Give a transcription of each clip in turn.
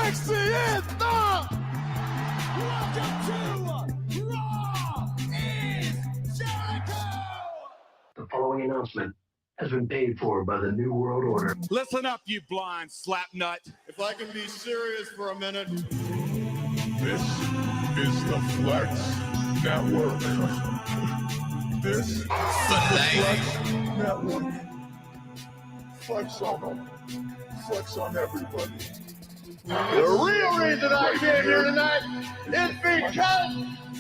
sexy is the... Welcome to Raw is Jericho! The following announcement has been paid for by the New World Order. Listen up, you blind slapnut. If I can be serious for a minute. This is the Flex Network. This is the Flex Network. Flex on them. Flex on everybody. The real reason I came here tonight is because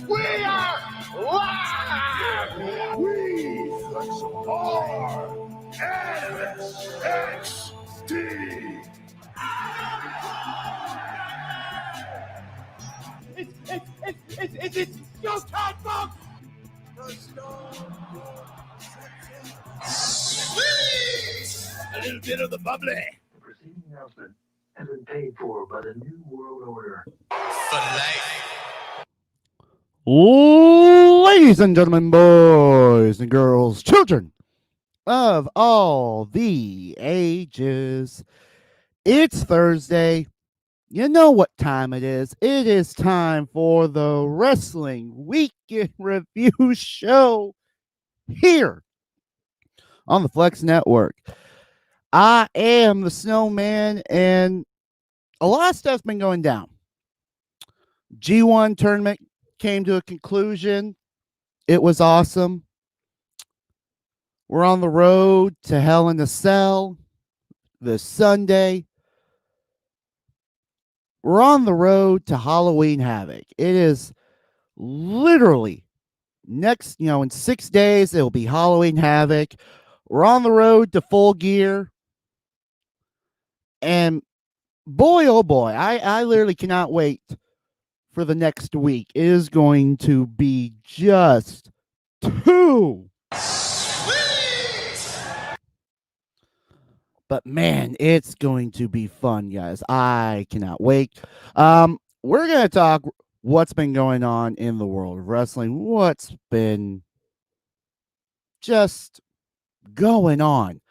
we are live! We are NXT. It's go time, folks! Sweet! A little bit of the bubbly. The preceding announcement has been paid for by the New World Order. For life. Ladies and gentlemen, boys and girls, children of all the ages, it's Thursday. You know what time it is. It is time for the Wrestling Weekend Review Show here on the Flex Network. I am the SnowMan, and a lot of stuff's been going down. G1 tournament came to a conclusion. It was awesome. We're on the road to Hell in a Cell this Sunday. We're on the road to Halloween Havoc. It is literally next, in 6 days, it'll be Halloween Havoc. We're on the road to Full Gear. And boy, oh boy, I literally cannot wait for the next week. It is going to be just too sweet. But man, it's going to be fun, guys. I cannot wait. We're going to talk what's been going on in the world of wrestling, what's been just going on.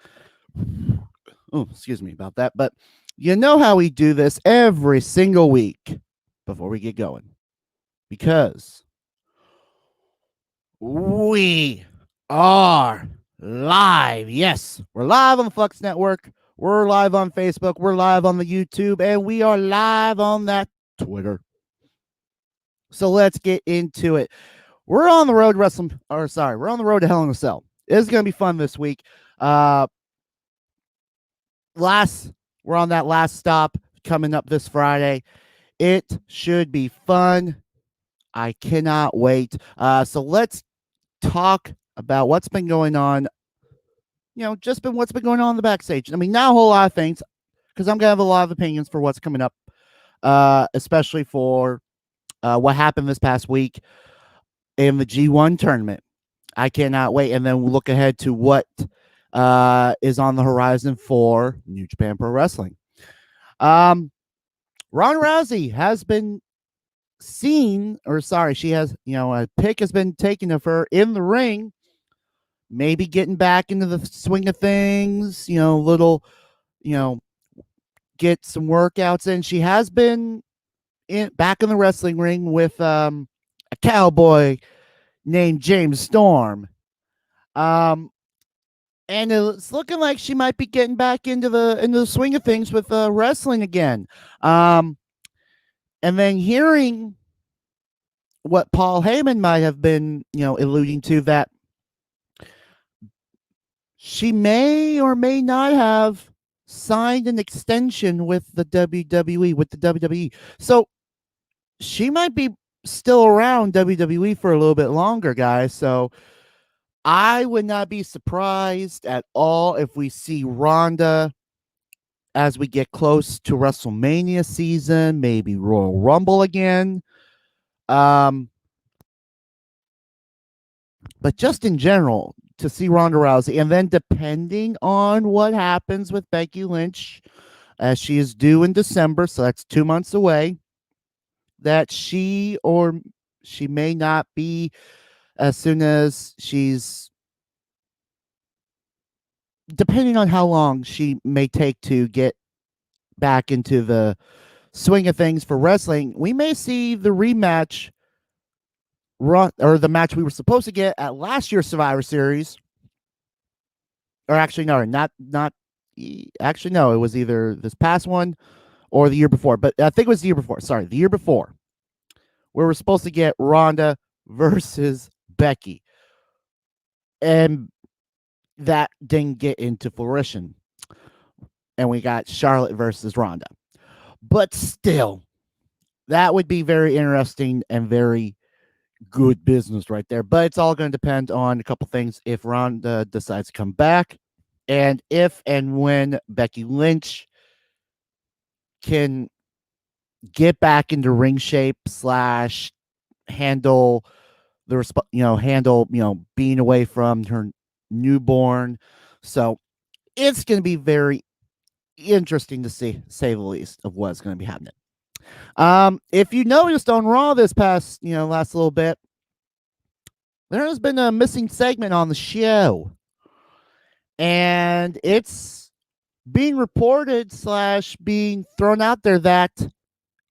Oh, excuse me about that. But you know how we do this every single week before we get going. Because we are live. Yes, we're live on the Flux Network. We're live on Facebook. We're live on the YouTube. And we are live on that Twitter. So let's get into it. We're on the road we're on the road to Hell in a Cell. It's going to be fun this week. We're on that last stop coming up this Friday. It should be fun. I cannot wait. So let's talk about what's been going on. What's been going on in the backstage. I mean, not a whole lot of things, because I'm going to have a lot of opinions for what's coming up, especially for what happened this past week in the G1 tournament. I cannot wait. And then we'll look ahead to what is on the horizon for New Japan Pro Wrestling. Ronda Rousey has been seen, she has, a pic has been taken of her in the ring, maybe getting back into the swing of things, get some workouts in. She has been back in the wrestling ring with a cowboy named James Storm. And it's looking like she might be getting back into the swing of things with wrestling again. And then hearing what Paul Heyman might have been, alluding to, that she may or may not have signed an extension with the WWE. So she might be still around WWE for a little bit longer, guys. So I would not be surprised at all if we see Ronda as we get close to WrestleMania season, maybe Royal Rumble again. But just in general, to see Ronda Rousey, and then depending on what happens with Becky Lynch, as she is due in December, so that's 2 months away, that she may not be, as soon as she's, depending on how long she may take to get back into the swing of things for wrestling, we may see the rematch or the match we were supposed to get at last year's Survivor Series. Or actually, no, actually, no, it was either this past one or the year before, but I think it was the year before. Sorry, the year before, where we're supposed to get Ronda versus Becky. And that didn't get into fruition. And we got Charlotte versus Ronda. But still, that would be very interesting and very good business right there. But it's all going to depend on a couple things. If Ronda decides to come back, and if and when Becky Lynch can get back into ring shape / handle the being away from her newborn. So it's going to be very interesting to say the least, of what's going to be happening. If you noticed on Raw this past, last little bit, there has been a missing segment on the show, and it's being reported / being thrown out there that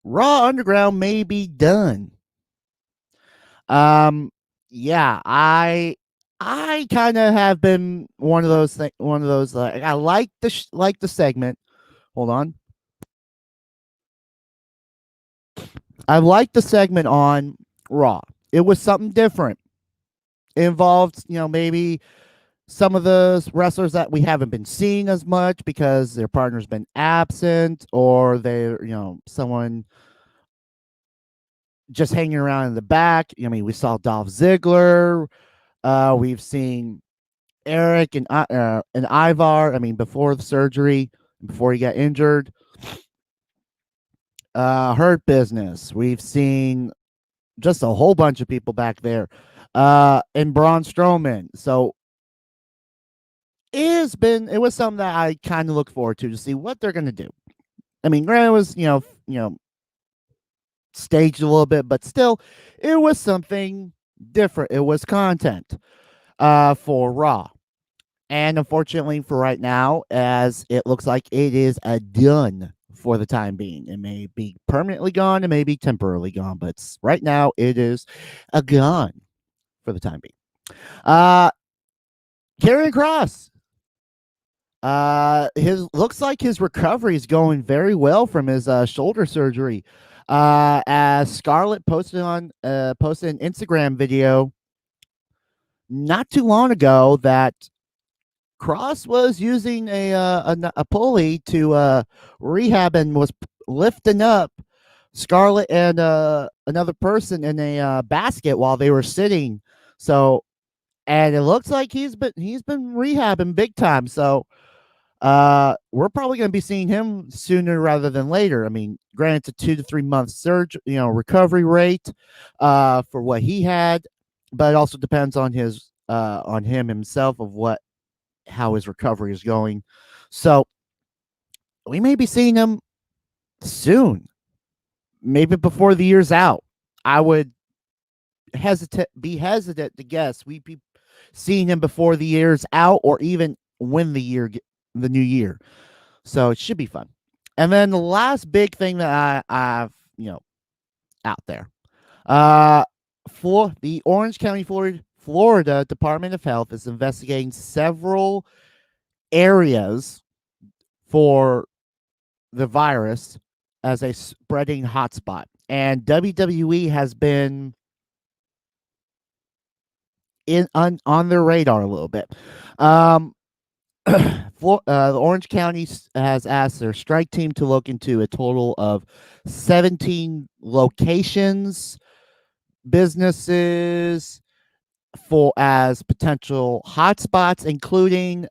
Raw Underground may be done. Yeah, I kind of have been one of those I like the segment. Hold on. I liked the segment on Raw. It was something different. It involved, maybe some of the wrestlers that we haven't been seeing as much because their partner's been absent, or they're, someone just hanging around in the back. I mean, we saw Dolph Ziggler. We've seen Eric and Ivar. I mean, before the surgery, before he got injured. Hurt Business. We've seen just a whole bunch of people back there. And Braun Strowman. So it was something that I kind of look forward to see what they're gonna do. I mean, granted, it was staged a little bit, but still, it was something different. It was content for Raw. And unfortunately for right now, as it looks like it is done for the time being. It may be permanently gone, it may be temporarily gone, but right now it is gone for the time being. Karrion Kross. Looks like his recovery is going very well from his shoulder surgery. As Scarlett posted an Instagram video not too long ago that Kross was using a pulley to rehab and was lifting up Scarlett and another person in a basket while they were sitting. So, and it looks like he's been rehabbing big time. So, we're probably going to be seeing him sooner rather than later. I mean, granted, it's a 2 to 3 month surge, recovery rate for what he had, but it also depends on him himself of how his recovery is going. So we may be seeing him soon, maybe before the year's out. I would be hesitant to guess we'd be seeing him before the year's out, or even when the new year. So it should be fun. And then the last big thing that I've out there, for the Orange County, Florida Department of Health is investigating several areas for the virus as a spreading hotspot, and WWE has been on their radar a little bit. The Orange County has asked their strike team to look into a total of 17 locations, businesses as potential hotspots, including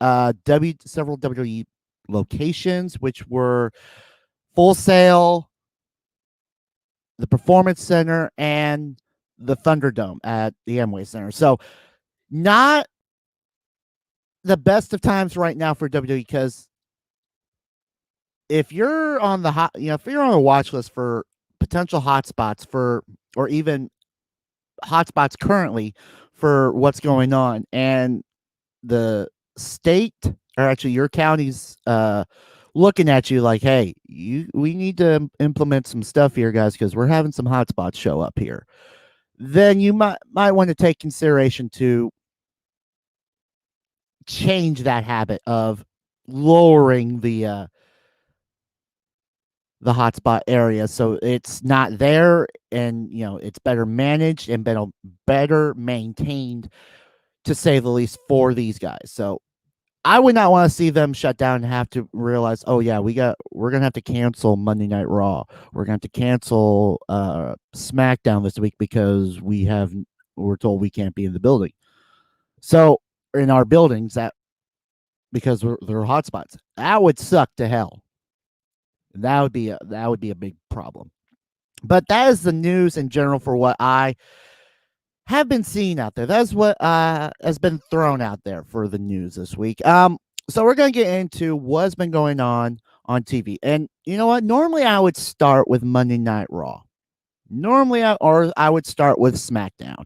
several WWE locations, which were Full Sail, the Performance Center, and the Thunderdome at the Amway Center. So, not the best of times right now for WWE, because if you're on if you're on a watch list for potential hotspots or even hotspots currently for what's going on, and the state, or actually your county's looking at you like, hey, we need to implement some stuff here, guys, because we're having some hotspots show up here. Then you might want to take consideration to change that habit of lowering the hotspot area so it's not there, and it's better managed and better maintained, to say the least, for these guys. So I would not want to see them shut down and have to realize, oh yeah, we're gonna have to cancel Monday Night Raw. We're gonna have to cancel SmackDown this week because we're told we can't be in the building. So in our buildings, that because they're hotspots, that would suck to hell. That would be a big problem. But that is the news in general for what I have been seeing out there. That's what has been thrown out there for the news this week. So we're gonna get into what's been going on TV. And you know what? Normally I would start with Monday Night Raw. I would start with SmackDown.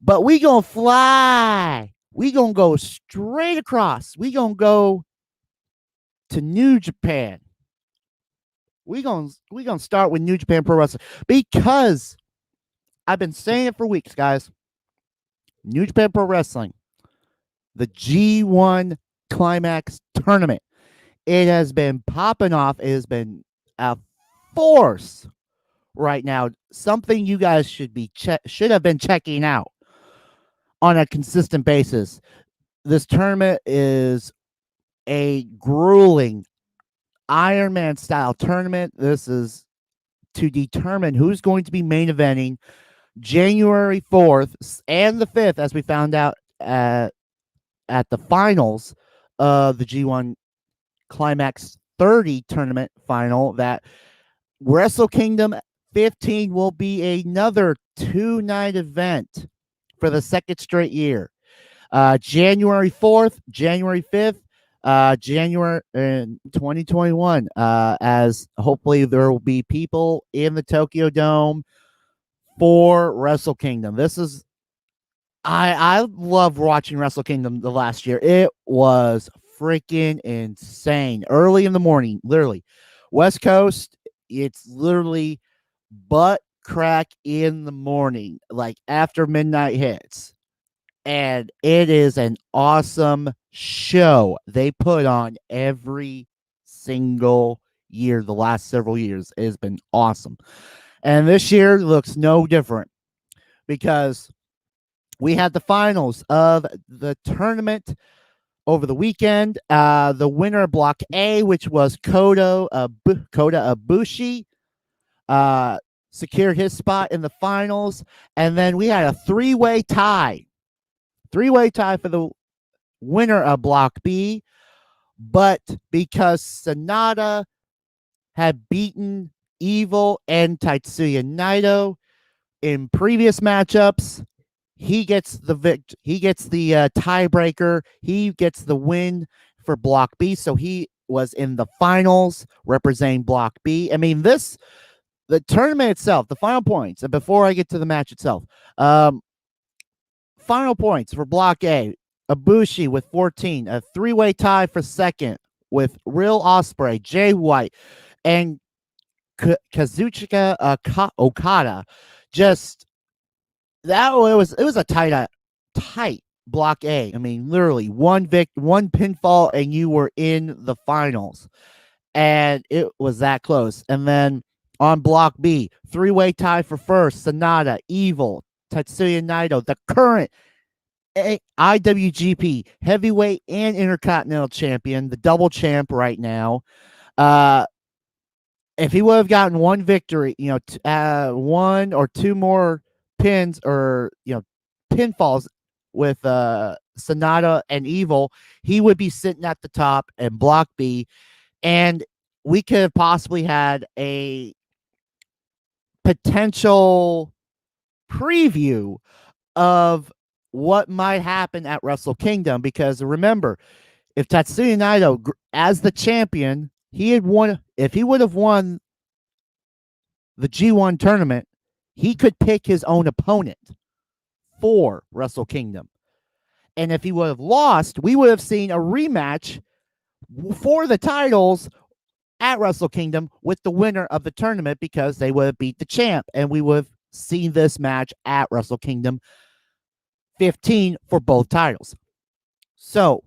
But we gonna fly. We gonna go straight across. We gonna go to New Japan. We gonna start with New Japan Pro Wrestling, because I've been saying it for weeks, guys. New Japan Pro Wrestling, the G1 Climax Tournament, it has been popping off. It has been a force right now. Something you guys should have been checking out on a consistent basis. This tournament is a grueling Iron Man style tournament. This is to determine who's going to be main eventing January 4th and the 5th, as we found out at the finals of the G1 Climax 30 tournament final, that Wrestle Kingdom 15 will be another 2-night event for the second straight year. January 4th, January 5th, January 2021, as hopefully there will be people in the Tokyo Dome for Wrestle Kingdom. I love watching Wrestle Kingdom the last year. It was freaking insane. Early in the morning, literally. West Coast, it's literally butt crack in the morning, like after midnight hits. And it is an awesome show they put on every single year. The last several years, it has been awesome. And this year looks no different, because we had the finals of the tournament over the weekend. The winner of Block A, which was Kota Ibushi, secured his spot in the finals. And then we had a three-way tie for the winner of Block B. But because Sonata had beaten Evil and Tetsuya Naito in previous matchups, he gets the tiebreaker. He gets the win for Block B. So he was in the finals representing Block B. I mean, the tournament itself, the final points, and before I get to the match itself, final points for Block A, Ibushi with 14, a three-way tie for second with Real Ospreay, Jay White, and Kazuchika Okada. Just that it was a tight Block A. I mean, literally one pinfall and you were in the finals, and it was that close. And then on Block B, three-way tie for first: Sonata, Evil, Tetsuya Naito, the current IWGP Heavyweight and Intercontinental Champion, the double champ right now. If he would have gotten one victory, one or two more pins or pinfalls with Sonata and Evil, he would be sitting at the top in Block B, and we could have possibly had a potential preview of what might happen at Wrestle Kingdom. Because remember, if Tetsuya Naito, as the champion, if he would have won the G1 tournament, he could pick his own opponent for Wrestle Kingdom. And if he would have lost, we would have seen a rematch for the titles at Wrestle Kingdom with the winner of the tournament, because they would have beat the champ, and we would have seen this match at Wrestle Kingdom 15 for both titles. So,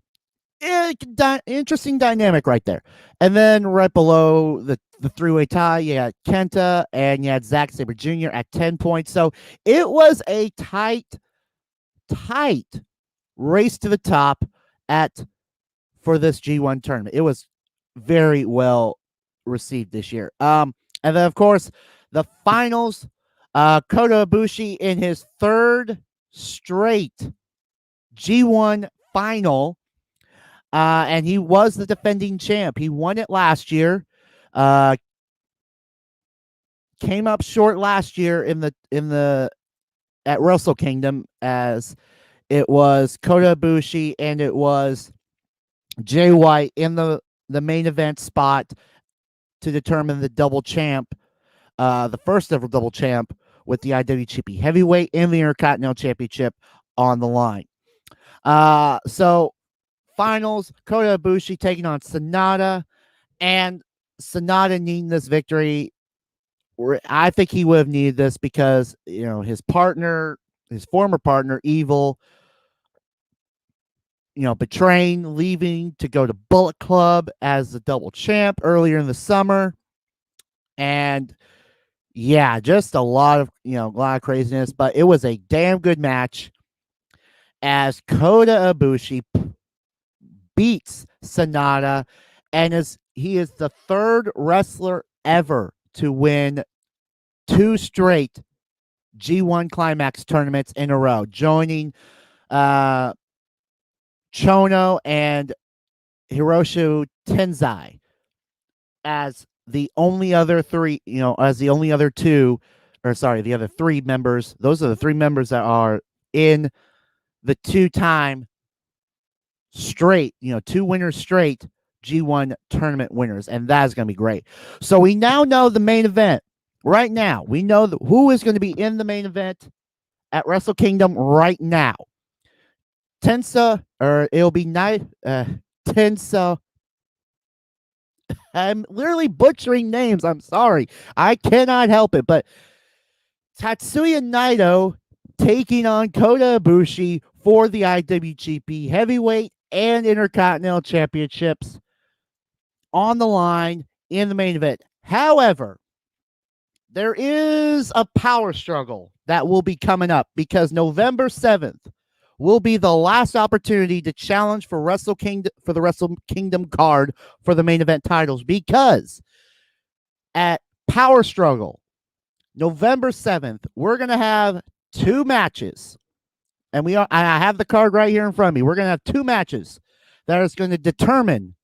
interesting dynamic right there. And then right below the three-way tie, you had Kenta and you had Zack Sabre Jr. at 10 points. So it was a tight race to the top for this G1 tournament. It was very well received this year. And then of course the finals, Kota Ibushi in his third straight G1 final. And he was the defending champ. He won it last year. Came up short last year at Wrestle Kingdom, as it was Kota Ibushi and it was Jay White in the main event spot to determine the double champ, the first ever double champ with the IWGP Heavyweight and the Intercontinental Championship on the line. So finals, Kota Ibushi taking on Sonata, and Sonata needing this victory. I think he would have needed this because, his former partner, Evil, betraying, leaving to go to Bullet Club as the double champ earlier in the summer. And yeah, just a lot of craziness, but it was a damn good match as Kota Ibushi beats Sonata, and he is the third wrestler ever to win 2 straight G1 Climax tournaments in a row, joining Chono and Hiroshi Tenzai as the only other three, the other 3 members. Those are the 3 members that are in the 2-time straight, 2 winners straight G1 tournament winners, and that is going to be great. So we now know the main event. Right now, we know who is going to be in the main event at Wrestle Kingdom right now. Tensa, or it'll be Tensa. I'm literally butchering names. I'm sorry. I cannot help it. But Tatsuya Naito taking on Kota Ibushi for the IWGP Heavyweight and Intercontinental Championships on the line in the main event. However, there is a power struggle that will be coming up because November 7th will be the last opportunity to challenge for the Wrestle Kingdom card for the main event titles, because at Power Struggle, November 7th, we're going to have 2 matches. And I have the card right here in front of me. We're going to have 2 matches that is going to determine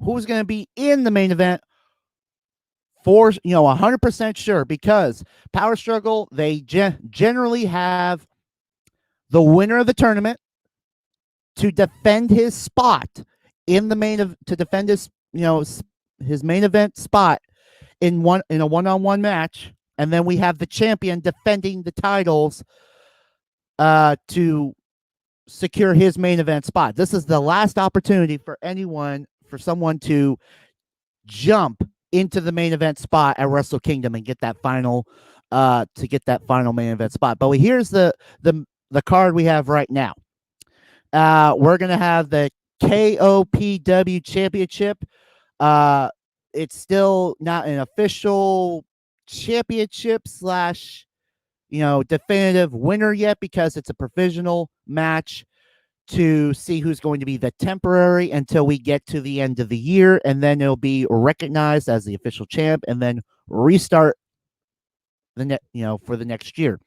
who's going to be in the main event for 100% sure, because Power Struggle, they generally have the winner of the tournament to defend his spot in the to defend his his main event spot in a one-on-one match, and then we have the champion defending the titles to secure his main event spot. This is the last opportunity for someone to jump into the main event spot at Wrestle Kingdom and get that final main event spot. But here's the card we have right now. We're gonna have the KOPW Championship. It's still not an official championship / definitive winner yet, because it's a provisional match to see who's going to be the temporary until we get to the end of the year, and then it'll be recognized as the official champ and then restart for the next year.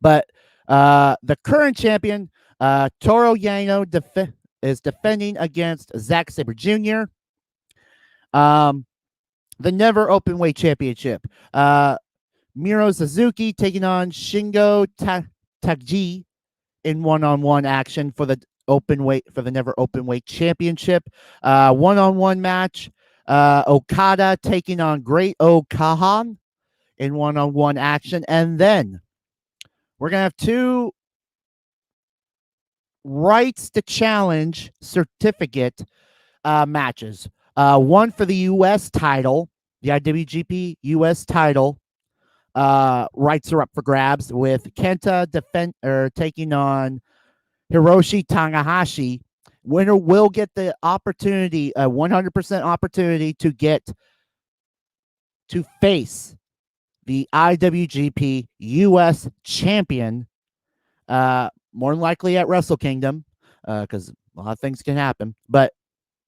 But the current champion, Toru Yano, is defending against Zack Sabre Jr. The Never Openweight Championship. Miro Suzuki taking on Shingo Takagi in one-on-one action for the Never Openweight Championship. One-on-one match. Okada taking on Great Okahan in one-on-one action, and then we're gonna have 2 rights to challenge certificate matches. One for the U.S. title, the IWGP U.S. title. Rights are up for grabs with Kenta taking on Hiroshi Tanahashi. Winner will get the opportunity, a 100% opportunity to face the IWGP US champion, more than likely at Wrestle Kingdom, because a lot of things can happen. But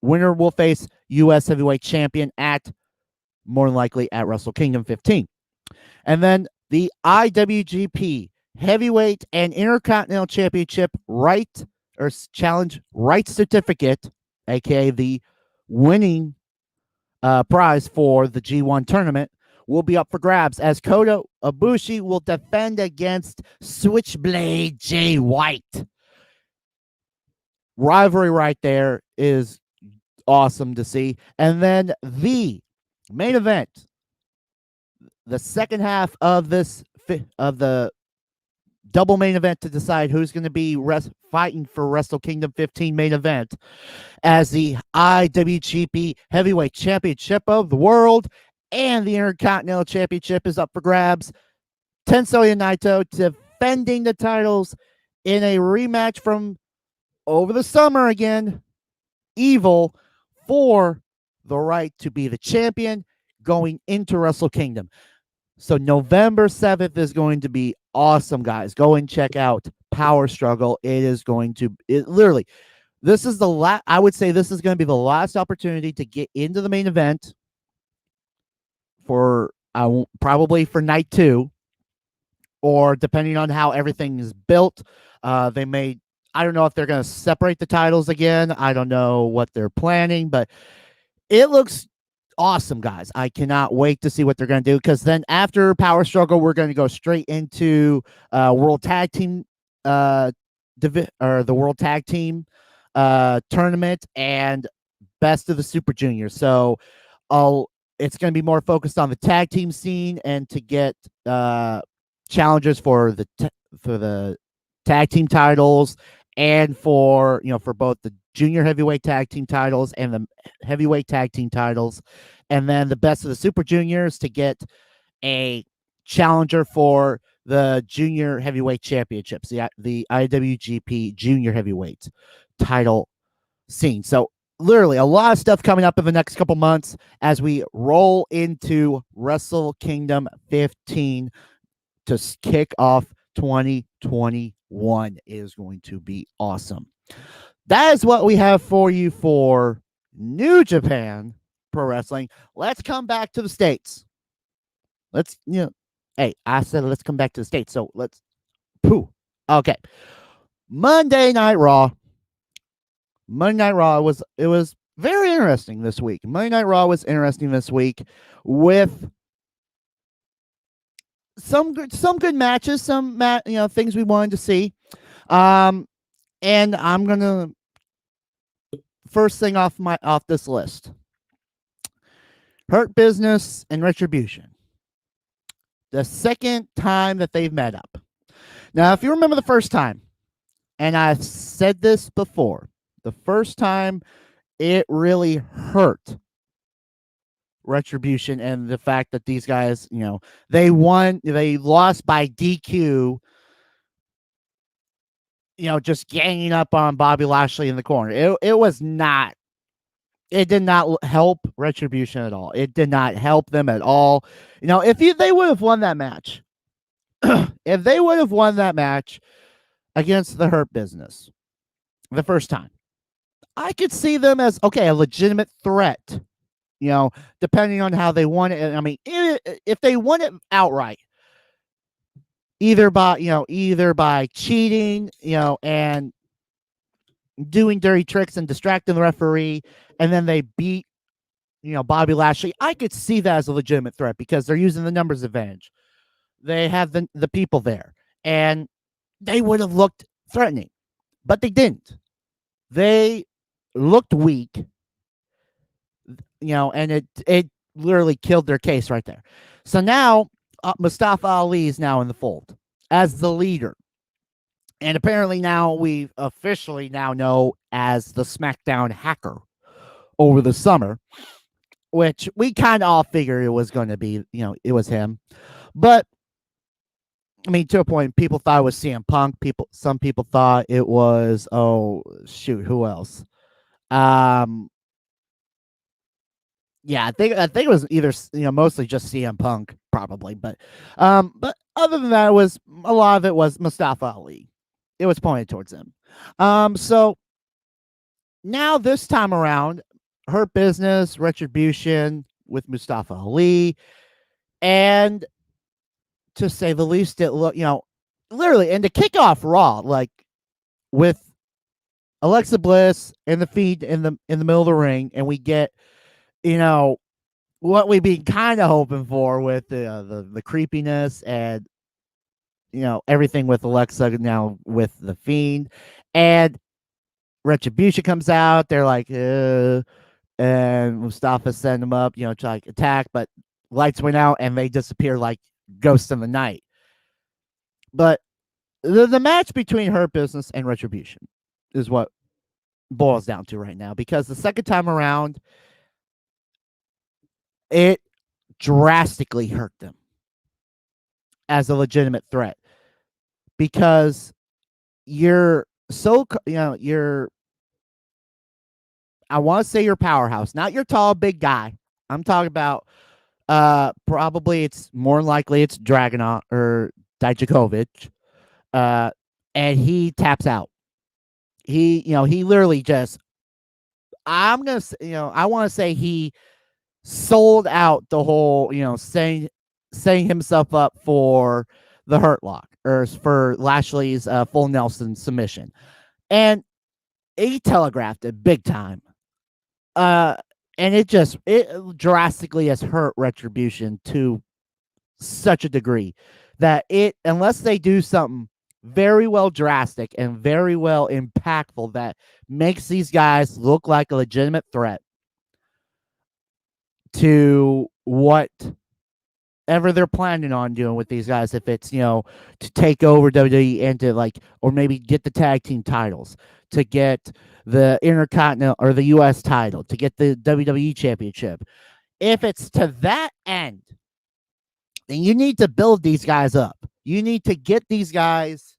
winner will face US heavyweight champion at more than likely at Wrestle Kingdom 15. And then the IWGP heavyweight and intercontinental championship challenge right certificate, aka the winning prize for the G1 tournament, will be up for grabs as Kota Ibushi will defend against Switchblade Jay White. Rivalry right there is awesome to see. And then the main event, the second half of the double main event to decide who's going to be fighting for Wrestle Kingdom 15 main event, as the IWGP Heavyweight Championship of the World and the Intercontinental Championship is up for grabs. Tetsuya Naito defending the titles in a rematch from over the summer again, Evil, for the right to be the champion going into Wrestle Kingdom. So November 7th is going to be awesome, guys. Go and check out Power Struggle. It is going to literally, this is the I would say this is going to be the last opportunity to get into the main event for probably for night 2, or depending on how everything is built, they may, I don't know if they're going to separate the titles again. I don't know what they're planning, but it looks awesome, guys. I cannot wait to see what they're going to do, because then after Power Struggle, we're going to go straight into World Tag Team or the World Tag Team tournament and Best of the Super Juniors. So it's going to be more focused on the tag team scene and to get challengers for the tag team titles, and for both the junior heavyweight tag team titles and the heavyweight tag team titles, and then the Best of the Super Juniors to get a challenger for the junior heavyweight championships, the IWGP junior heavyweight title scene. So literally a lot of stuff coming up in the next couple months as we roll into Wrestle Kingdom 15 to kick off 2021. Is going to be awesome. That is what we have for you for New Japan Pro Wrestling. Let's come back to the States. Hey, I said let's come back to the States. So okay. Monday Night Raw. Was very interesting this week. Monday Night Raw was interesting this week with some good matches, some things we wanted to see. And I'm gonna first thing off this list. Hurt Business and Retribution. The second time that they've met up. Now, if you remember the first time, and I've said this before, the first time it really hurt Retribution, and the fact that these guys, they lost by DQ, just ganging up on Bobby Lashley in the corner. It did not help Retribution at all. It did not help them at all. If they would have won that match, if they would have won that match against the Hurt Business the first time, I could see them as, a legitimate threat, depending on how they won it. I mean, if they won it outright, either by cheating, and doing dirty tricks and distracting the referee, and then they beat, Bobby Lashley, I could see that as a legitimate threat because they're using the numbers advantage. They have the people there, and they would have looked threatening, but they didn't. They looked weak, and it literally killed their case right there. So now Mustafa Ali is now in the fold as the leader. And apparently now we officially now know as the SmackDown hacker. over the summer, which we kind of all figured it was going to be, it was him. But I mean, to a point, people thought it was CM Punk. Some people thought it was, oh shoot, who else? Yeah, I think it was either mostly just CM Punk probably, but other than that, a lot of it was Mustafa Ali. It was pointed towards him. So now this time around, Hurt Business, Retribution with Mustafa Ali, and to say the least, it looked, literally, and to kick off Raw, like with Alexa Bliss and the Fiend in the middle of the ring, and we get, what we've been kind of hoping for with the creepiness and everything with Alexa now with the Fiend, and Retribution comes out. They're like, and Mustafa sent them up, to like attack, but lights went out and they disappear like ghosts in the night. But the match between Hurt Business and Retribution is what boils down to right now, because the second time around, it drastically hurt them as a legitimate threat, because you're I want to say your powerhouse, not your tall big guy. I'm talking about probably it's more likely it's Dragunov or Dijakovic, and he taps out. He literally just, I want to say he sold out the whole, setting himself up for the Hurt Lock or for Lashley's full Nelson submission, and he telegraphed it big time. And it drastically has hurt Retribution to such a degree that unless they do something very well drastic and very well impactful that makes these guys look like a legitimate threat to whatever they're planning on doing with these guys, if it's, to take over WWE and to or maybe get the tag team titles, to get the Intercontinental or the US title, to get the WWE Championship. If it's to that end, then you need to build these guys up. You need to get these guys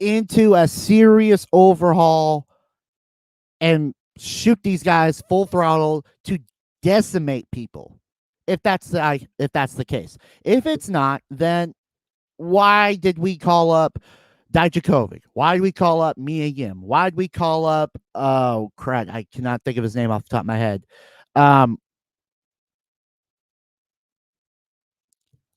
into a serious overhaul and shoot these guys full throttle to decimate people. If that's the case. If it's not, then why did we call up Dijakovic? Why did we call up Mia Yim? Why did we call up, oh crap, I cannot think of his name off the top of my head.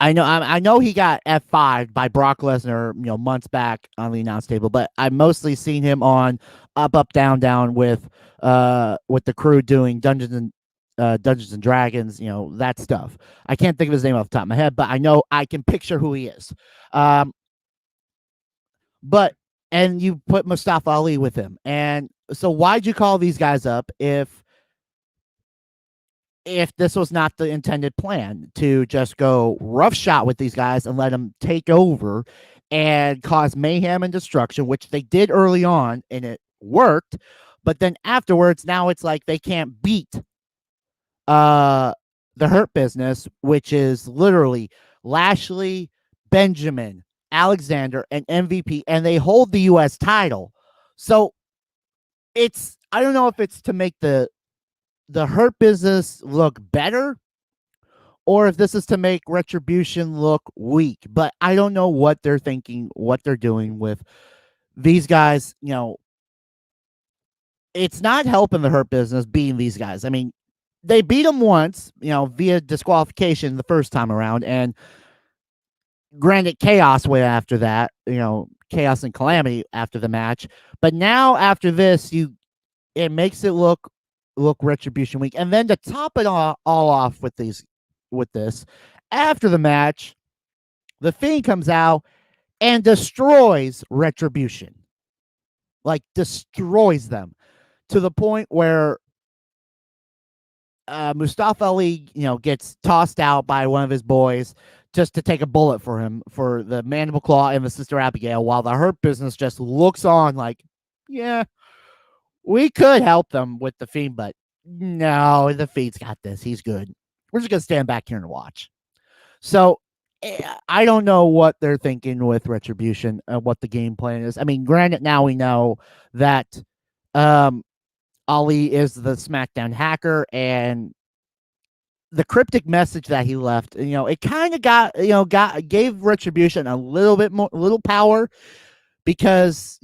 I know he got F5 by Brock Lesnar, months back on the announce table, but I've mostly seen him on Up, Up, Down, Down with the crew doing Dungeons and Dragons, that stuff. I can't think of his name off the top of my head, but I know I can picture who he is. But you put Mustafa Ali with him, and so why'd you call these guys up if this was not the intended plan, to just go roughshod with these guys and let them take over and cause mayhem and destruction, which they did early on and it worked, but then afterwards now it's like they can't beat the Hurt Business, which is literally Lashley, Benjamin, Alexander, and MVP, and they hold the US title. So I don't know if it's to make the Hurt Business look better or if this is to make Retribution look weak, but I don't know what they're thinking, what they're doing with these guys. It's not helping the Hurt Business beating these guys. I mean, they beat them once, via disqualification the first time around, and granted, chaos went after that, chaos and calamity after the match. But now after this, it makes it look Retribution weak. And then to top it all off with this, after the match, the Fiend comes out and destroys Retribution. Like, destroys them to the point where Mustafa Ali, gets tossed out by one of his boys just to take a bullet for him for the mandible claw and the Sister Abigail, while the Hurt Business just looks on like, yeah, we could help them with the Fiend, but no, the Fiend's got this. He's good. We're just gonna stand back here and watch. So I don't know what they're thinking with Retribution and what the game plan is. I mean, granted, now we know that Ali is the SmackDown hacker, and the cryptic message that he left, it kind of gave Retribution a little power, because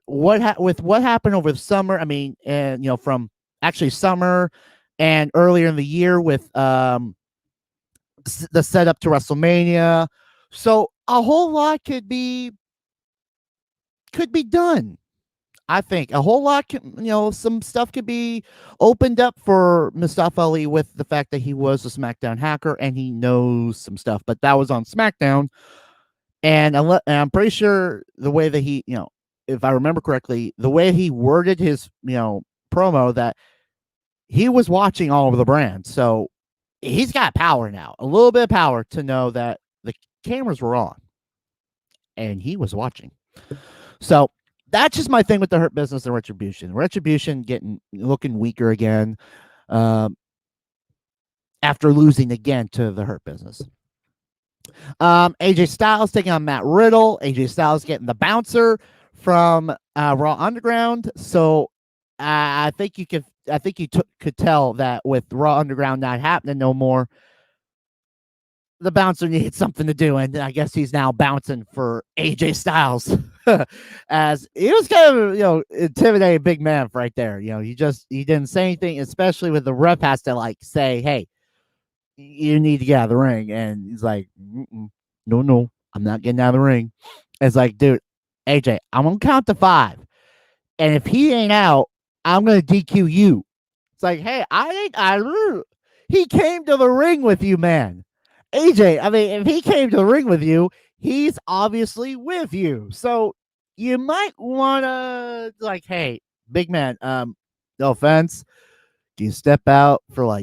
what happened over the summer. I mean, and from actually summer and earlier in the year with the setup to WrestleMania. So a whole lot could be done. I think a whole lot some stuff could be opened up for Mustafa Ali with the fact that he was a SmackDown hacker and he knows some stuff. But that was on SmackDown, and I'm pretty sure the way that he, if I remember correctly, the way he worded his, promo, that he was watching all of the brands. So he's got power now, a little bit of power to know that the cameras were on and he was watching. So that's just my thing with the Hurt Business and Retribution. Retribution looking weaker again after losing again to the Hurt Business. AJ Styles taking on Matt Riddle. AJ Styles getting the bouncer from Raw Underground. So I think you could tell that with Raw Underground not happening no more, the bouncer needed something to do, and I guess he's now bouncing for AJ Styles, as he was kind of intimidating big man right there. He didn't say anything, especially with the ref has to say, hey, you need to get out of the ring, and he's like, no, I'm not getting out of the ring. It's like, dude, AJ, I'm gonna count to 5, and if he ain't out, I'm gonna DQ you. It's like, hey, he came to the ring with you, man. AJ, I mean, if he came to the ring with you, he's obviously with you. So you might want to, hey, big man, no offense, can you step out for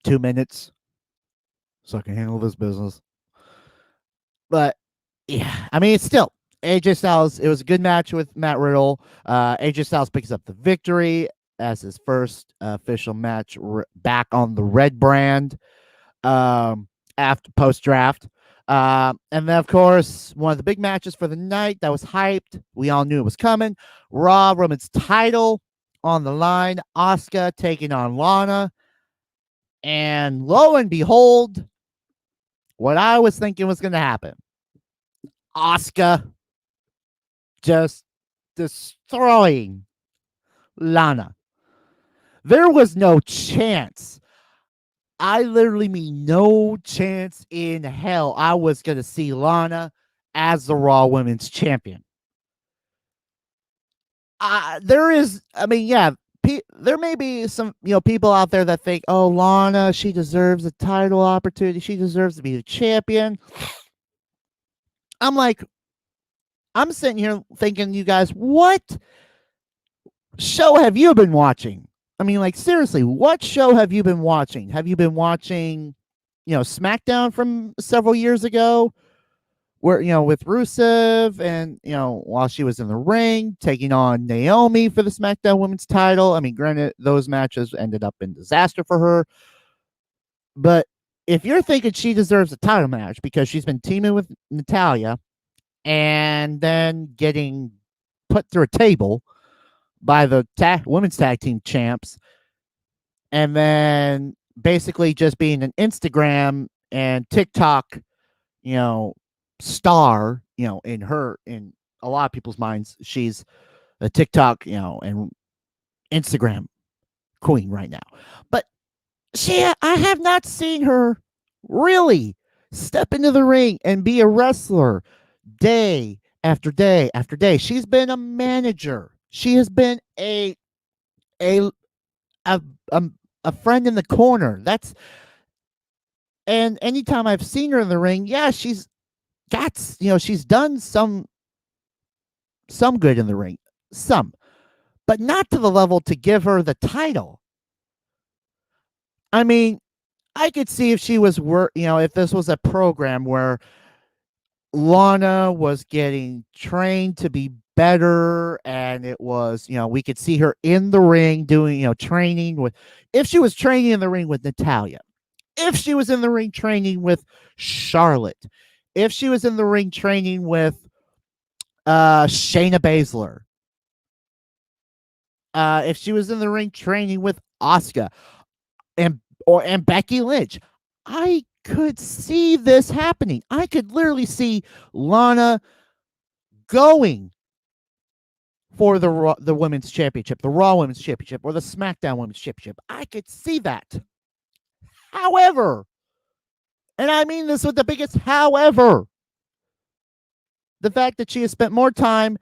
2 minutes so I can handle this business? But yeah, I mean, it's still AJ Styles. It was a good match with Matt Riddle. AJ Styles picks up the victory as his first official match back on the red brand. After post draft. And then, of course, one of the big matches for the night that was hyped. We all knew it was coming. Raw Women's title on the line. Asuka taking on Lana. And lo and behold, what I was thinking was going to happen. Asuka just destroying Lana. There was no chance. I literally mean no chance in hell I was going to see Lana as the Raw Women's Champion. There may be some, people out there that think, oh, Lana, she deserves a title opportunity. She deserves to be the champion. I'm sitting here thinking, you guys, what show have you been watching? I mean, seriously, what show have you been watching? Have you been watching, SmackDown from several years ago, where, with Rusev and, while she was in the ring, taking on Naomi for the SmackDown Women's title? I mean, granted, those matches ended up in disaster for her. But if you're thinking she deserves a title match because she's been teaming with Natalya and then getting put through a table by the women's tag team champs, and then basically just being an Instagram and TikTok, star, in a lot of people's minds, she's a TikTok, and Instagram queen right now. But I have not seen her really step into the ring and be a wrestler day after day after day. She's been a manager. She has been a friend in the corner. And anytime I've seen her in the ring, yeah, she's got, she's done some good in the ring, but not to the level to give her the title. I mean, I could see if she was if this was a program where Lana was getting trained to be better, and it was, we could see her in the ring doing, training with, if she was training in the ring with Natalia, if she was in the ring training with Charlotte, if she was in the ring training with Shayna Baszler, if she was in the ring training with Asuka and Becky Lynch, I could see this happening. I could literally see Lana going for the women's championship, the Raw Women's Championship, or the SmackDown Women's Championship. I could see that. However, and I mean this with the biggest however, the fact that she has spent more time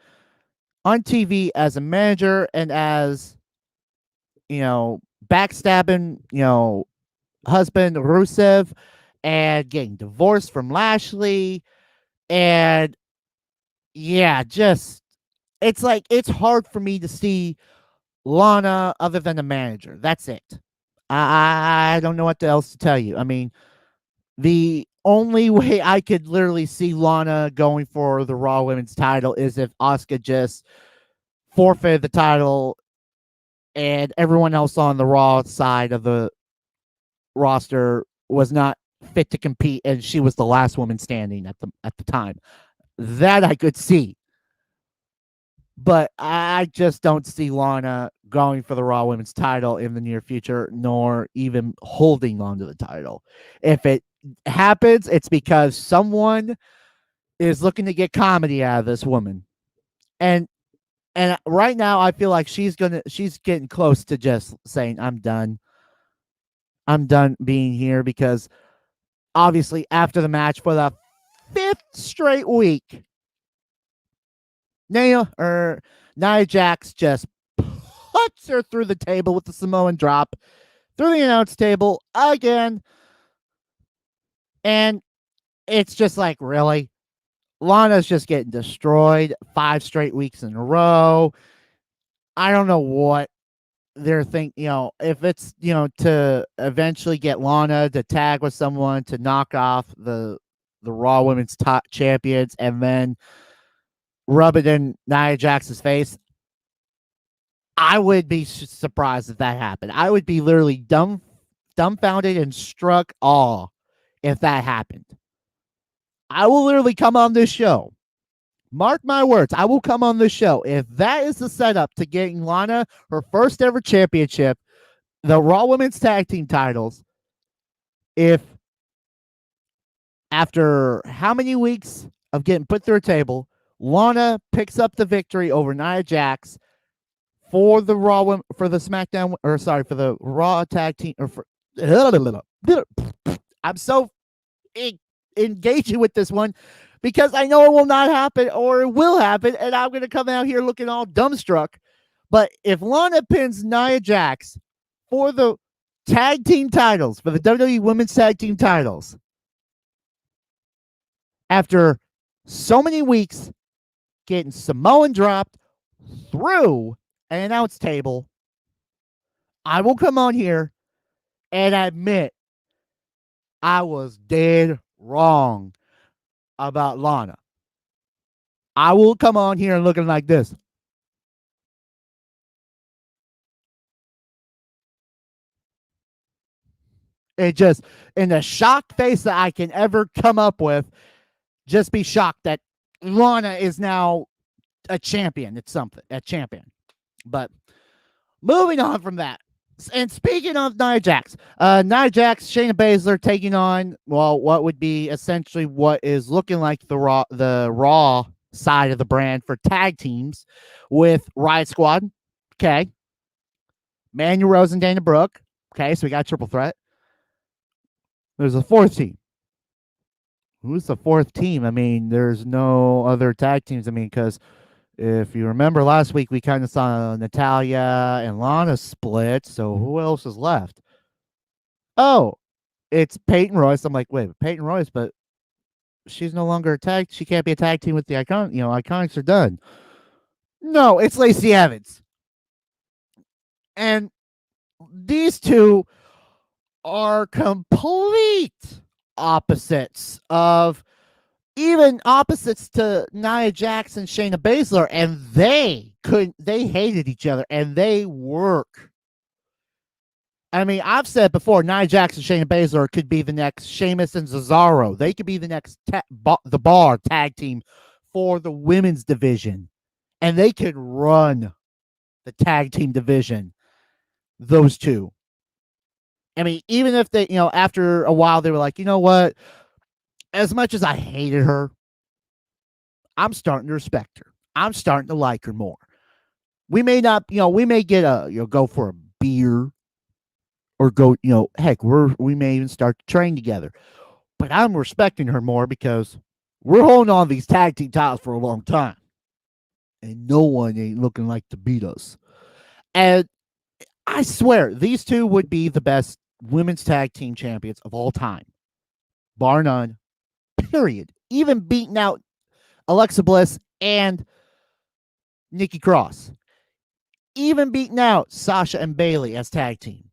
on TV as a manager and as, backstabbing, husband Rusev and getting divorced from Lashley. And yeah, just, it's like, it's hard for me to see Lana other than a manager. That's it. I don't know what else to tell you. I mean, the only way I could literally see Lana going for the Raw Women's title is if Asuka just forfeited the title and everyone else on the Raw side of the roster was not fit to compete, and she was the last woman standing at the time. That I could see. But I just don't see Lana going for the Raw Women's title in the near future, nor even holding on to the title. If it happens, it's because someone is looking to get comedy out of this woman. And right now I feel like she's getting close to just saying, I'm done. I'm done being here, because obviously after the match for the 5th straight week, Nia Jax just puts her through the table with the Samoan drop through the announce table again. And it's just like, really? Lana's just getting destroyed 5 straight weeks in a row. I don't know what they're thinking, if it's, to eventually get Lana to tag with someone to knock off the Raw Women's top champions and then rub it in Nia Jax's face. I would be surprised if that happened. I would be literally dumbfounded and struck awe if that happened. I will literally come on this show. Mark my words, I will come on this show if that is the setup to getting Lana her first ever championship, the Raw Women's Tag Team titles. If after how many weeks of getting put through a table, Lana picks up the victory over Nia Jax for the Raw, for the SmackDown, or sorry, for the Raw Tag Team, or for, I'm so engaging with this one because I know it will not happen, or it will happen, and I'm going to come out here looking all dumbstruck. But if Lana pins Nia Jax for the tag team titles, for the WWE Women's Tag Team titles, after so many weeks getting Samoan dropped through an announce table, I will come on here and admit I was dead wrong about Lana. I will come on here and looking like this. It just, in the shocked face that I can ever come up with, just be shocked that Lana is now a champion. It's something, a champion. But moving on from that, and speaking of Nia Jax, Shayna Baszler taking on, well, what would be essentially what is looking like the Raw side of the brand for tag teams with Riot Squad. Okay. Manuel Rose and Dana Brooke. Okay, so we got a triple threat. There's a 4th team. Who's the 4th team? I mean, there's no other tag teams. I mean, because if you remember last week, we kind of saw Natalia and Lana split. So who else is left? Oh, it's Peyton Royce. I'm like, wait, Peyton Royce, but she's no longer a tag. She can't be a tag team with the Icon. Iconics are done. No, it's Lacey Evans. And these two are complete opposites of even opposites to Nia Jax and Shayna Baszler, and they hated each other, and they work. I mean, I've said before, Nia Jax and Shayna Baszler could be the next Sheamus and Cesaro. They could be the next the Bar tag team for the women's division, and they could run the tag team division. Those two. I mean, even if they, after a while, they were like, you know what? As much as I hated her, I'm starting to respect her. I'm starting to like her more. We may not, we may get go for a beer or go, heck, we may even start to train together. But I'm respecting her more because we're holding on to these tag team titles for a long time. And no one ain't looking like to beat us. And I swear, these two would be the best women's tag team champions of all time. Bar none. Period. Even beating out Alexa Bliss and Nikki Cross. Even beating out Sasha and Bayley as tag team.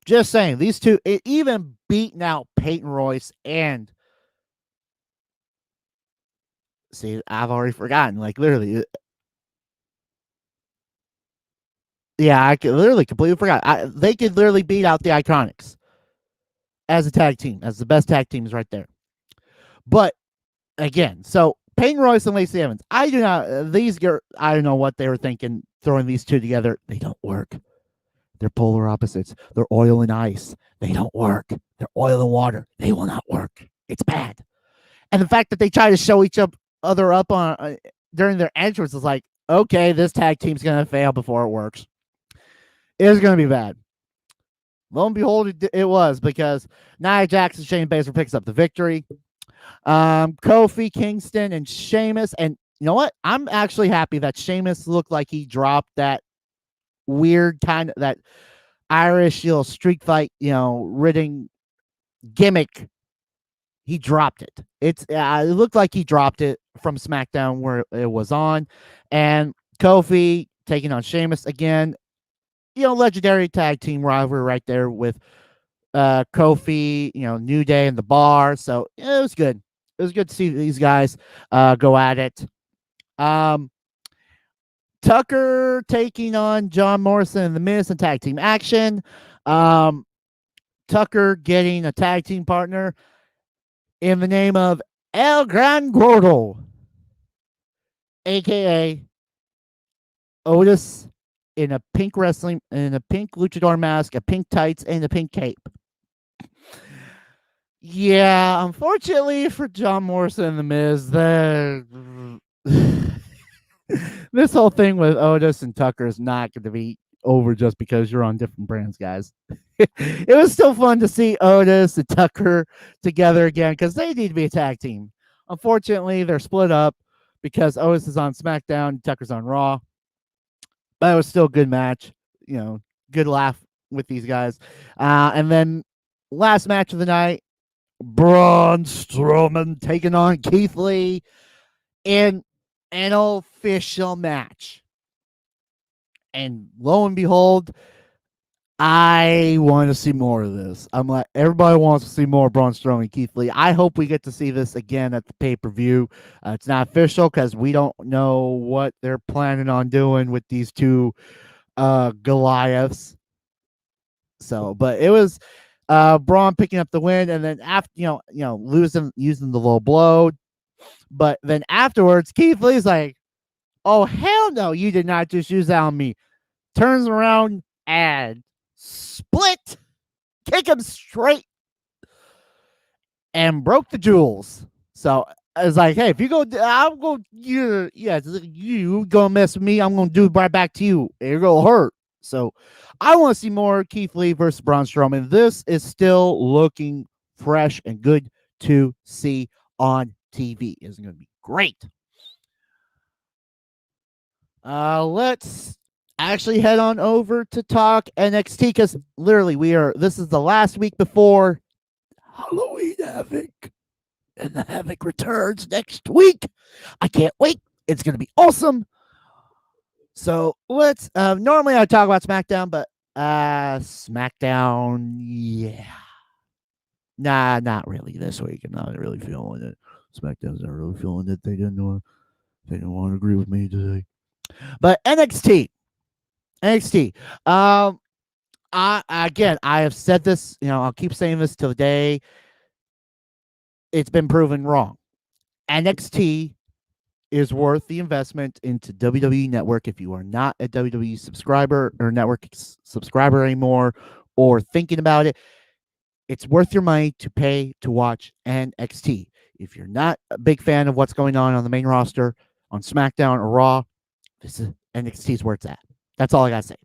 Just saying, these two, even beating out Peyton Royce and... See, I've already forgotten. Like, literally... Yeah, I literally completely forgot. They could literally beat out the Iconics as a tag team, as the best tag teams right there. But again, so Peyton Royce and Lacey Evans, I don't know what they were thinking throwing these two together. They don't work. They're polar opposites. They're oil and ice. They don't work. They're oil and water. They will not work. It's bad. And the fact that they try to show each other up on during their entrance is like, okay, this tag team's going to fail before it works. It was going to be bad. Lo and behold, it was, because Nia Jax and Shayna Baszler picks up the victory. Kofi Kingston and Sheamus, and you know what? I'm actually happy that Sheamus looked like he dropped that weird kind of that Irish street fight, ridding gimmick. He dropped it. It looked like he dropped it from SmackDown where it was on, and Kofi taking on Sheamus again. Legendary tag team rivalry right there with Kofi, New Day and the Bar. So it was good. It was good to see these guys go at it. Tucker taking on John Morrison and The Miz in tag team action. Tucker getting a tag team partner in the name of El Gran Gordo, a.k.a. Otis, in a pink luchador mask, a pink tights, and a pink cape. Yeah, unfortunately for John Morrison and The Miz, this whole thing with Otis and Tucker is not going to be over just because you're on different brands, guys. It was still fun to see Otis and Tucker together again because they need to be a tag team. Unfortunately, they're split up because Otis is on SmackDown and Tucker's on Raw. But it was still a good match. Good laugh with these guys. And then last match of the night, Braun Strowman taking on Keith Lee in an official match. And lo and behold, I want to see more of this. I'm like, everybody wants to see more Braun Strowman and Keith Lee. I hope we get to see this again at the pay-per-view. It's not official because we don't know what they're planning on doing with these two Goliaths. So, but it was Braun picking up the win, and then after using the low blow. But then afterwards, Keith Lee's like, "Oh hell no, you did not just use that on me." Turns around and split, kick him straight, and broke the jewels. So it's like, hey, if you go, I'm going, you gonna mess with me, I'm gonna do it right back to you. You're gonna hurt. So I want to see more Keith Lee versus Braun Strowman. This is still looking fresh and good to see on TV. It's gonna be great. Let's actually head on over to talk NXT because literally this is the last week before Halloween Havoc, and the Havoc returns next week. I can't wait. It's going to be awesome. So let's, normally I talk about SmackDown, but SmackDown, yeah. Nah, not really this week. I'm not really feeling it. SmackDown's not really feeling that they didn't want to agree with me today. But NXT. I have said this, I'll keep saying this till the day it's been proven wrong. NXT is worth the investment into WWE Network. If you are not a WWE subscriber or network subscriber anymore, or thinking about it, it's worth your money to pay to watch NXT. If you're not a big fan of what's going on the main roster, on SmackDown or Raw, this is NXT's where it's at. That's all I gotta say.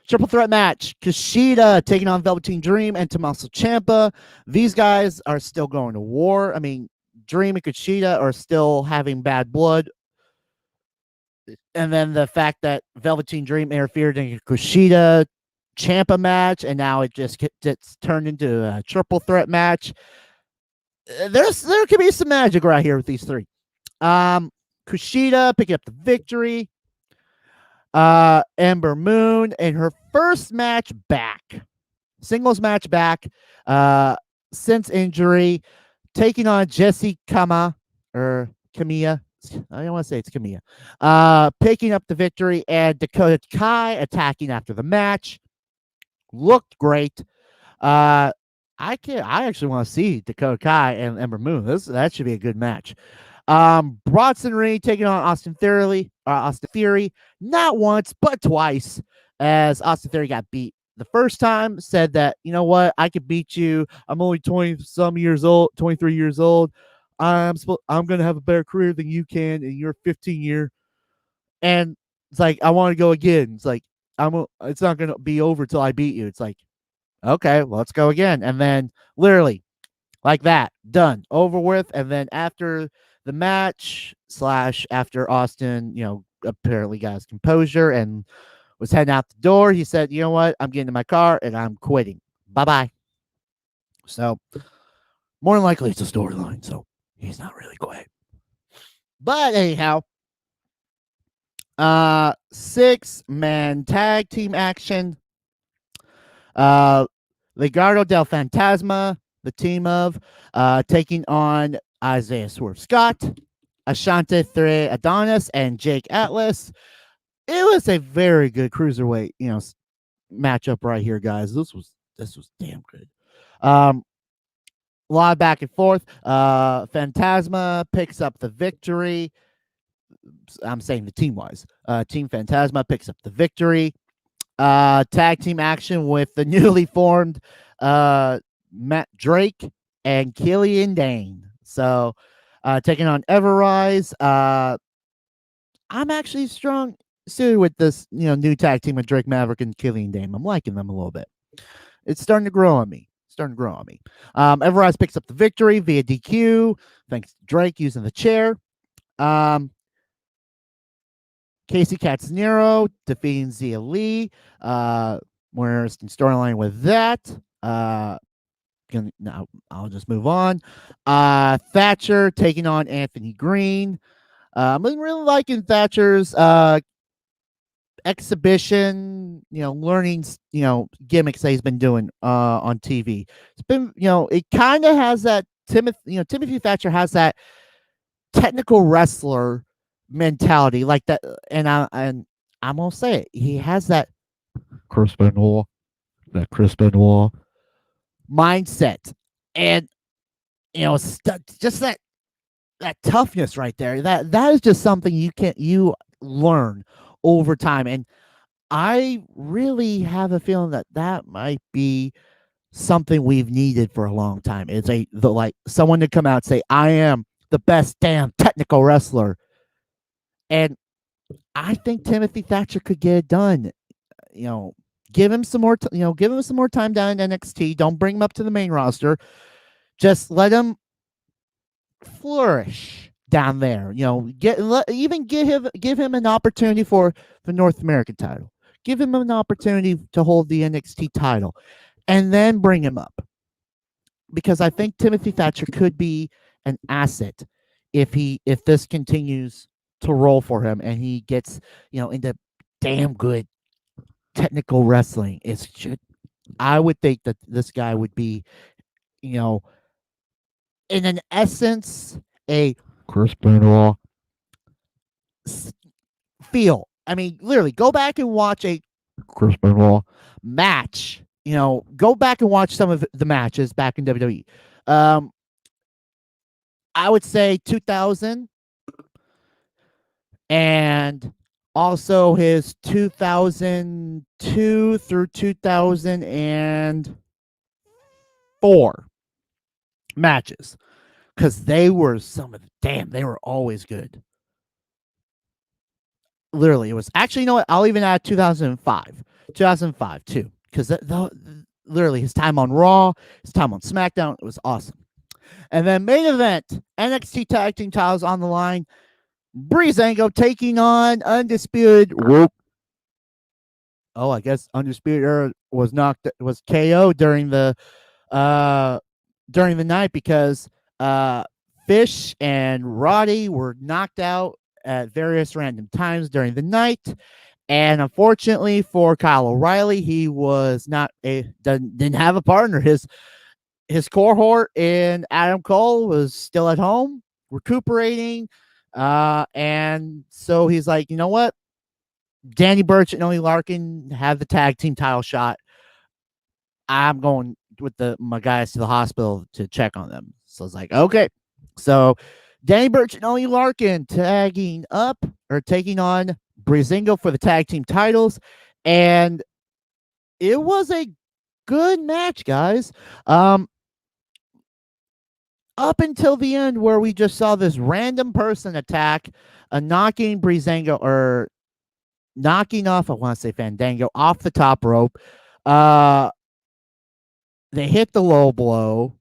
Triple threat match: Kushida taking on Velveteen Dream and Tommaso Ciampa. These guys are still going to war. I mean, Dream and Kushida are still having bad blood. And then the fact that Velveteen Dream interfered in a Kushida Ciampa match, and now it just gets turned into a triple threat match. There could be some magic right here with these three. Kushida picking up the victory. Ember Moon in her first match back, singles match back, since injury, taking on Jessie Kamiya. I don't want to say it's Kamiya. Picking up the victory, and Dakota Kai attacking after the match. Looked great. I actually want to see Dakota Kai and Ember Moon. That should be a good match. Bronson Reed taking on Austin Theory, not once but twice, as Austin Theory got beat the first time. Said that, you know what, I could beat you. I'm only 23 years old. I'm gonna have a better career than you can, and you're 15 year. And it's like, I want to go again. It's like, it's not gonna be over till I beat you. It's like, okay, well, let's go again. And then literally like that, done, over with. And then after the match / after Austin, apparently got his composure and was heading out the door, he said, you know what, I'm getting in my car and I'm quitting. Bye-bye. So more than likely it's a storyline, so he's not really quit. But anyhow, 6-man tag team action. Legado del Fantasma, the team of, taking on Isaiah Swerve Scott, Ashante Thre Adonis, and Jake Atlas. It was a very good cruiserweight, matchup right here, guys. This was damn good. A lot of back and forth. Fantasma picks up the victory. I'm saying the team-wise. Team Fantasma picks up the victory. Tag team action with the newly formed Matt Drake and Killian Dane. So taking on Everrise. I'm actually strong suited with this, new tag team with Drake Maverick and Killian Dane. I'm liking them a little bit. It's starting to grow on me. Everrise picks up the victory via DQ, thanks to Drake using the chair. Casey Catanzaro defeating Zia Lee. More interesting storyline with that. Now I'll just move on. Thatcher taking on Anthony Green. I'm really liking Thatcher's exhibition, learning, gimmicks that he's been doing on TV. It's been, it kind of has that Timothy Thatcher has that technical wrestler mentality, like that, and I'm gonna say it. He has that Chris Benoit mindset, and just that toughness right there. That is just something you learn over time, and I really have a feeling that might be something we've needed for a long time. It's someone to come out and say, I am the best damn technical wrestler. And I think Timothy Thatcher could get it done. Give him some more time down in NXT. Don't bring him up to the main roster. Just let him flourish down there. Give him an opportunity for the North American title. Give him an opportunity to hold the NXT title, and then bring him up. Because I think Timothy Thatcher could be an asset if this continues to roll for him and he gets, into damn good technical wrestling. I would think that this guy would be, in an essence, a Chris Benoit feel. I mean, literally, go back and watch a Chris Benoit match. Go back and watch some of the matches back in WWE. I would say 2000 and also his 2002 through 2004 matches, because they were they were always good. Literally, it was actually, you know what? I'll even add 2005 too, because literally his time on Raw, his time on SmackDown, it was awesome. And then main event, NXT Tag Team titles on the line. Breezango taking on Undisputed. Oh, I guess Undisputed Era was KO during the night because Fish and Roddy were knocked out at various random times during the night. And unfortunately for Kyle O'Reilly, he was didn't have a partner. His cohort in Adam Cole was still at home recuperating. And so he's like, you know what? Danny Burch and Oney Larkin have the tag team title shot. I'm going with my guys to the hospital to check on them. So it's like, okay. So Danny Burch and Oney Larkin taking on Breezango for the tag team titles. And it was a good match, guys. Up until the end, where we just saw this random person attack, knocking Breezango, or knocking off, I want to say Fandango, off the top rope. They hit the low blow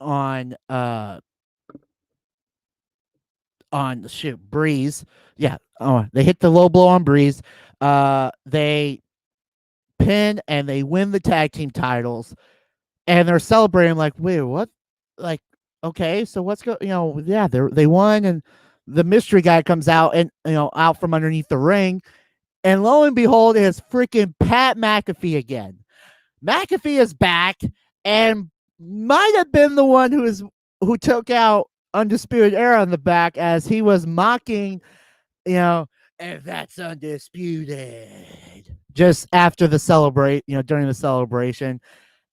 on Breeze. Yeah, they hit the low blow on Breeze. They pin and they win the tag team titles. And they're celebrating like, wait, what? Like, okay, so what's they won, and the mystery guy comes out and out from underneath the ring, and lo and behold, it's freaking Pat McAfee again. McAfee is back and might have been the one who took out Undisputed Era in the back, as he was mocking, and that's undisputed, just after the during the celebration.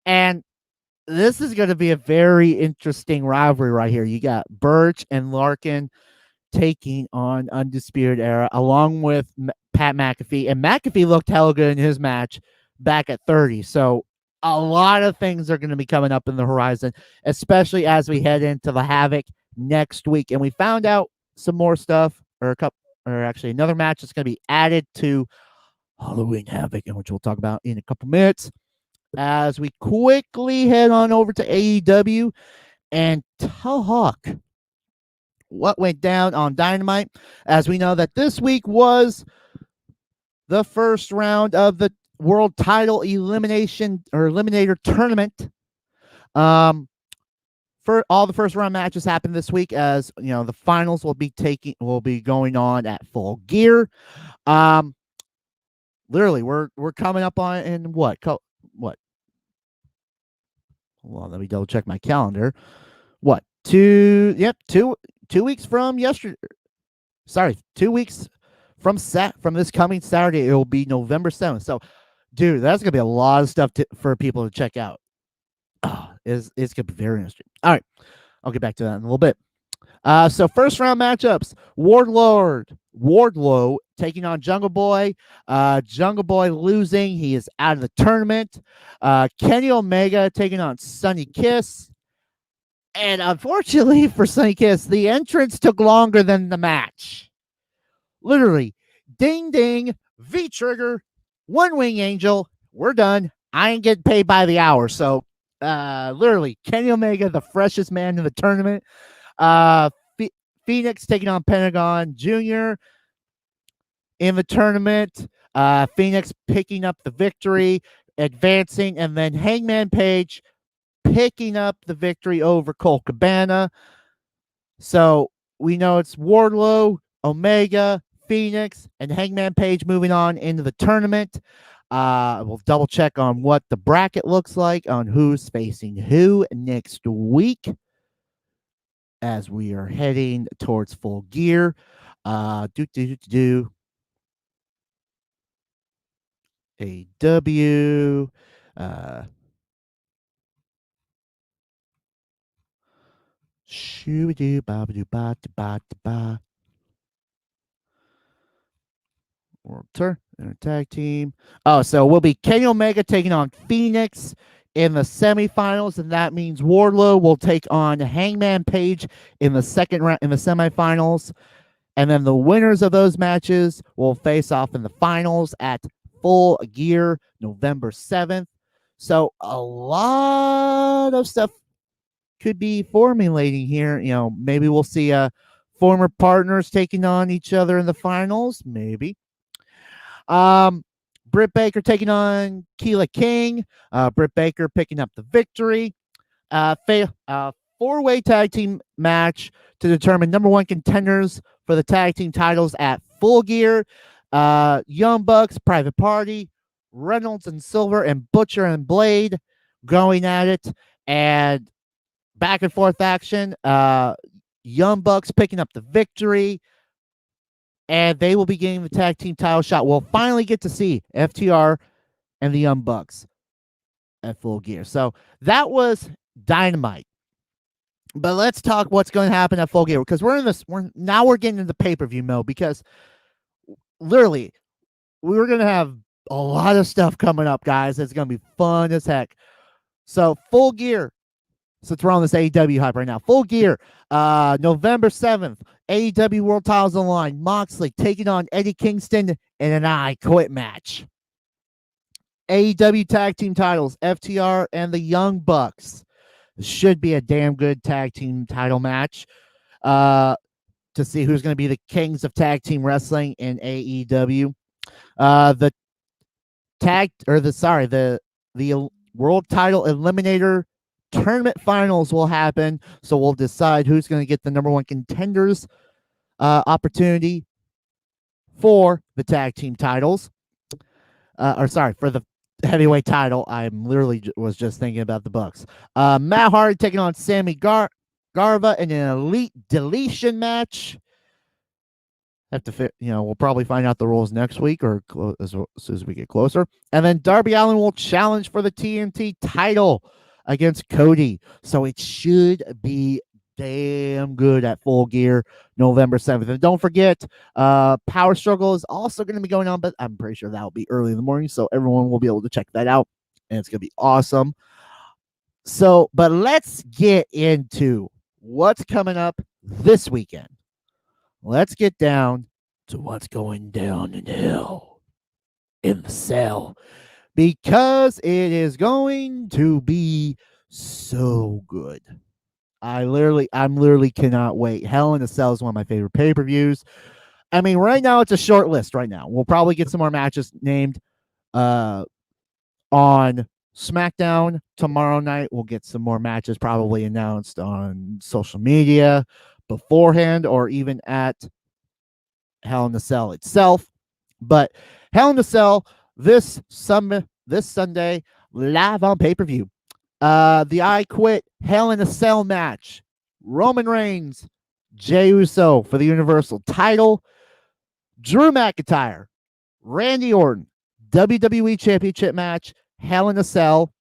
And this is going to be a very interesting rivalry right here. You got Burch and Larkin taking on Undisputed Era, along with Pat McAfee. And McAfee looked hella good in his match back at 30. So a lot of things are going to be coming up in the horizon, especially as we head into the Havoc next week. And we found out some more stuff, or actually another match that's going to be added to Halloween Havoc, which we'll talk about in a couple minutes, as we quickly head on over to AEW and talk what went down on Dynamite, as we know that this week was the first round of the World Title Eliminator Tournament. For all the first round matches happened this week, as the finals will be going on at Full Gear. Literally, we're coming up on in what? Hold on, let me double check my calendar. What? 2 weeks from yesterday. Sorry, 2 weeks from this coming Saturday. It will be November 7th. So, dude, that's gonna be a lot of stuff for people to check out. It's gonna be very interesting. All right, I'll get back to that in a little bit. So first round matchups: Wardlow taking on Jungle Boy. Jungle Boy losing. He is out of the tournament. Kenny Omega taking on Sonny Kiss. And unfortunately for Sonny Kiss, the entrance took longer than the match. Literally, ding ding, V-trigger, one wing angel. We're done. I ain't getting paid by the hour. So literally, Kenny Omega, the freshest man in the tournament. Phoenix taking on Pentagon Jr. in the tournament. Phoenix picking up the victory, advancing, and then Hangman Page picking up the victory over Colt Cabana. So we know it's Wardlow, Omega, Phoenix, and Hangman Page moving on into the tournament. We'll double check on what the bracket looks like on who's facing who next week as we are heading towards Full Gear. AW. Shoo-doo, ba-ba-doo, ba-da-ba-da-ba. World Tour Tag Team. Oh, so we'll be Kenny Omega taking on Phoenix in the semifinals, and that means Wardlow will take on Hangman Page in the second round in the semifinals, and then the winners of those matches will face off in the finals at Full Gear November 7th. So a lot of stuff could be formulating here. You know, maybe we'll see former partners taking on each other in the finals. Maybe. Britt Baker taking on Keela King. Britt Baker picking up the victory. Four-way tag team match to determine number one contenders for the tag team titles at Full Gear. Young Bucks, Private Party, Reynolds and Silver, and Butcher and Blade going at it. And back and forth action. Young Bucks picking up the victory. And they will be getting the tag team title shot. We'll finally get to see FTR and the Young Bucks at Full Gear. So that was Dynamite. But let's talk what's going to happen at Full Gear, because we're getting into pay-per-view mode, because literally we're going to have a lot of stuff coming up, guys. It's going to be fun as heck. So Full Gear, since we're on this AEW hype right now, Full Gear, November 7th, AEW World Titles on the line. Moxley taking on Eddie Kingston in an I Quit match. AEW Tag Team titles, FTR and the Young Bucks. Should be a damn good tag team title match to see who's going to be the kings of tag team wrestling in AEW. The World Title Eliminator Tournament finals will happen, so we'll decide who's going to get the number one contenders opportunity for the tag team titles. For the heavyweight title. I'm literally was just thinking about the Bucks. Matt Hardy taking on Sammy Garva in an elite deletion match. We'll probably find out the rules next week or as soon as we get closer. And then Darby Allin will challenge for the TNT title against Cody. So it should be damn good at Full Gear November 7th. And don't forget, Power Struggle is also going to be going on, but I'm pretty sure that will be early in the morning, so everyone will be able to check that out, and it's going to be awesome. So, but let's get into what's coming up this weekend. Let's get down to what's going down in hell in the cell, because it is going to be so good. I'm literally cannot wait. Hell in a Cell is one of my favorite pay-per-views. I mean, right now it's a short list right now. We'll probably get some more matches named on SmackDown tomorrow night. We'll get some more matches probably announced on social media beforehand or even at Hell in a Cell itself. But Hell in a Cell this Sunday live on pay-per-view. The I Quit Hell in a Cell match. Roman Reigns, Jey Uso for the Universal title. Drew McIntyre, Randy Orton, WWE Championship match, Hell in a Cell.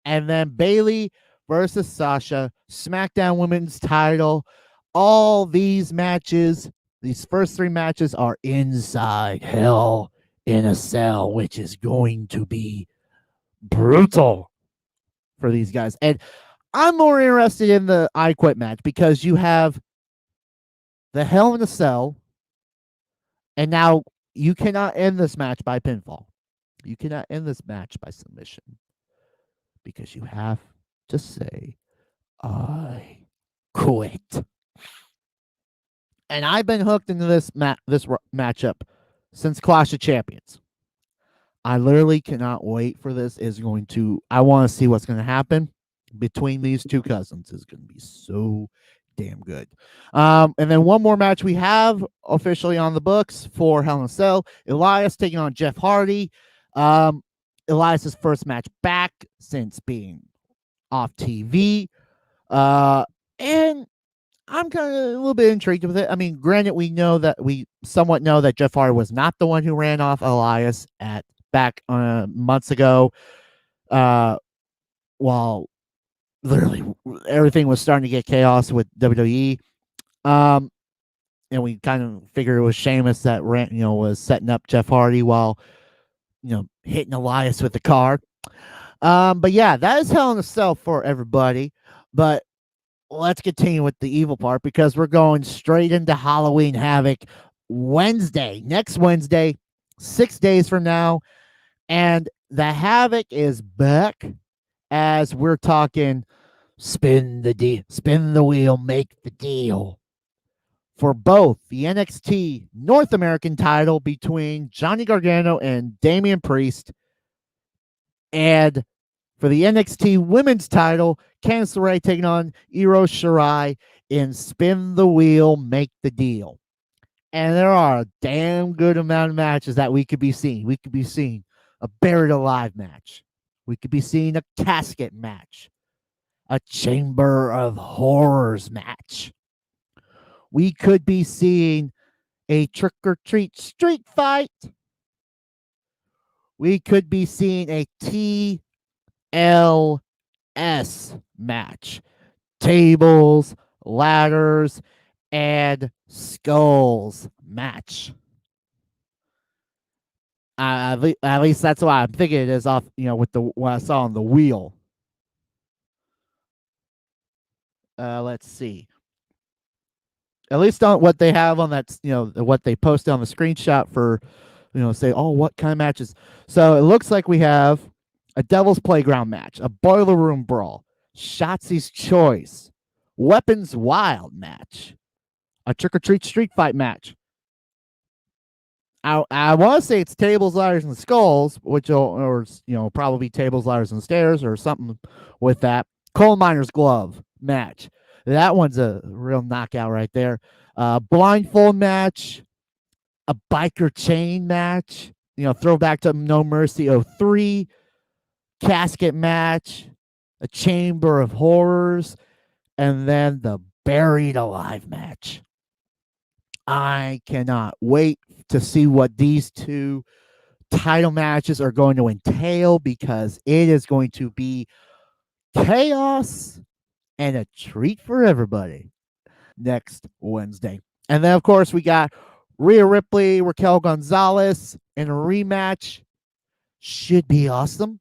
And then Bayley versus Sasha, SmackDown Women's title. All these matches, these first three matches are inside Hell in a Cell, which is going to be brutal for these guys. And I'm more interested in the I Quit match because you have the Hell in a Cell, and now you cannot end this match by pinfall. You cannot end this match by submission because you have to say, I quit. And I've been hooked into this matchup since Clash of Champions. I literally cannot wait for this. I want to see what's going to happen between these two cousins. It's going to be so damn good. And then one more match we have officially on the books for Hell in a Cell. Elias taking on Jeff Hardy. Elias's first match back since being off TV. And I'm kind of a little bit intrigued with it. I mean, granted, we somewhat know that Jeff Hardy was not the one who ran off Elias back months ago, while literally everything was starting to get chaos with WWE. And we kind of figured it was Sheamus that was setting up Jeff Hardy while hitting Elias with the car. But yeah, that is Hell in a Cell for everybody. But let's continue with the evil part because we're going straight into Halloween Havoc next Wednesday, 6 days from now. And the Havoc is back as we're talking spin the wheel, make the deal for both the NXT North American title between Johnny Gargano and Damian Priest, and for the NXT Women's title, Candice LeRae taking on Io Shirai in Spin the Wheel, Make the Deal. And there are a damn good amount of matches that we could be seeing. We could be seeing a Buried Alive match. We could be seeing a casket match. A Chamber of Horrors match. We could be seeing a Trick or Treat street fight. We could be seeing a TLS match. Tables, ladders, and skulls match. At least that's what I'm thinking it is off, with what I saw on the wheel. Let's see. At least on what they have on that, what they posted on the screenshot for, say, oh, what kind of matches. So it looks like we have a Devil's Playground match, a Boiler Room Brawl, Shotzi's Choice, Weapons Wild match, a Trick or Treat street fight match. I want to say it's tables, ladders, and skulls, which or probably tables, ladders, and stairs or something with that. Coal Miner's Glove match. That one's a real knockout right there. Blindfold match, a biker chain match, throwback to No Mercy 03, casket match, a Chamber of Horrors, and then the Buried Alive match. I cannot wait to see what these two title matches are going to entail because it is going to be chaos and a treat for everybody next Wednesday. And then, of course, we got Rhea Ripley, Raquel Gonzalez in a rematch. Should be awesome.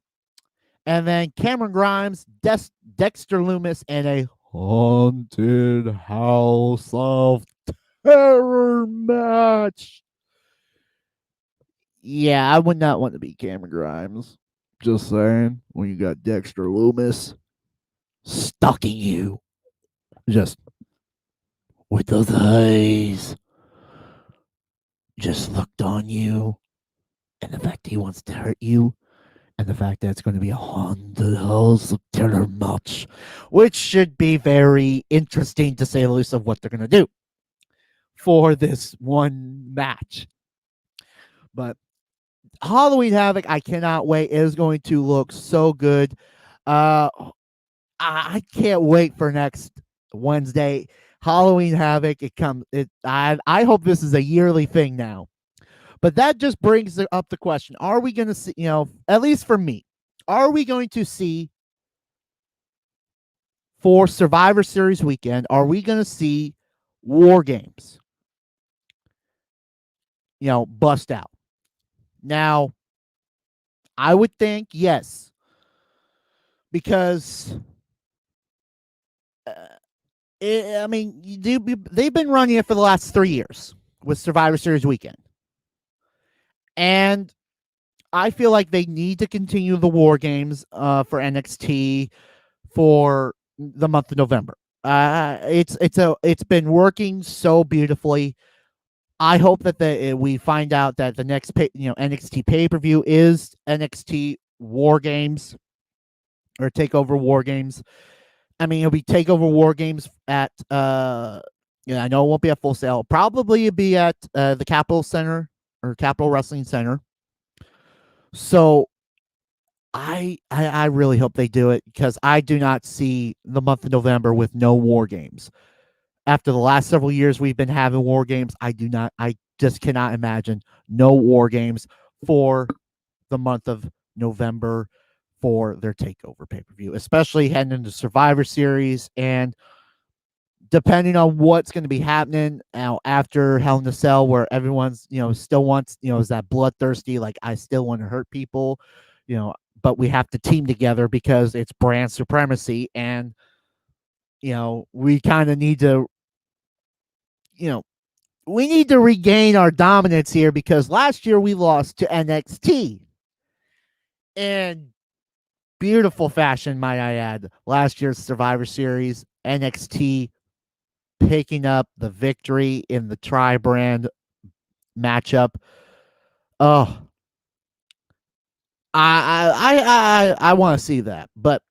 And then Cameron Grimes, Dexter Lumis, and a Haunted House of Terror match. Yeah, I would not want to be Cameron Grimes. Just saying, when you got Dexter Lumis stalking you, just with those eyes, just looked on you, and the fact that he wants to hurt you, and the fact that it's going to be a Haunted House of Terror match, which should be very interesting to say the least of what they're going to do for this one match. But Halloween Havoc, I cannot wait. It is going to look so good. I can't wait for next Wednesday. Halloween Havoc. I hope this is a yearly thing now. But that just brings up the question: are we going to see? At least for me, are we going to see for Survivor Series weekend? Are we going to see War Games? Bust out. Now, I would think yes, because they've been running it for the last 3 years with Survivor Series weekend, and I feel like they need to continue the War Games for NXT for the month of November. It's been working so beautifully. I hope that we find out that the next NXT pay-per-view is NXT War Games or Takeover War Games. I mean, it'll be Takeover War Games at I know it won't be at Full Sail. Probably it'll be at the Capitol Center or Capitol Wrestling Center. So I really hope they do it, because I do not see the month of November with no war games. After the last several years we've been having war games, I just cannot imagine no war games for the month of November for their takeover pay-per-view, especially heading into Survivor Series, and depending on what's going to be happening now after Hell in a Cell, where everyone's, still wants, is that bloodthirsty, like, I still want to hurt people, but we have to team together because it's brand supremacy, and we kind of need to, we need to regain our dominance here, because last year we lost to NXT in beautiful fashion, might I add. Last year's Survivor Series, NXT picking up the victory in the tri-brand matchup. Oh, I want to see that, but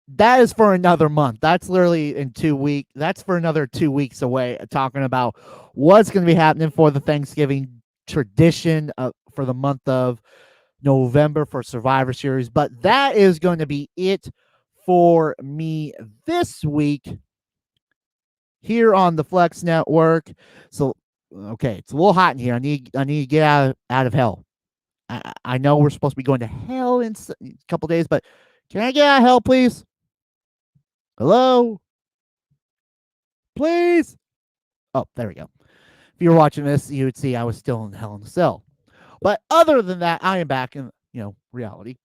that is for another month. That's literally in 2 weeks. That's for another 2 weeks away. Talking about what's going to be happening for the Thanksgiving tradition for the month of November for Survivor Series. But that is going to be it for me this week here on the Flex Network. So, okay, it's a little hot in here. I need to get out of hell. I know we're supposed to be going to hell in a couple days, but can I get out of hell, please? Hello? Please? Oh, there we go. If you were watching this, you would see I was still in Hell in a Cell. But other than that, I am back in, reality.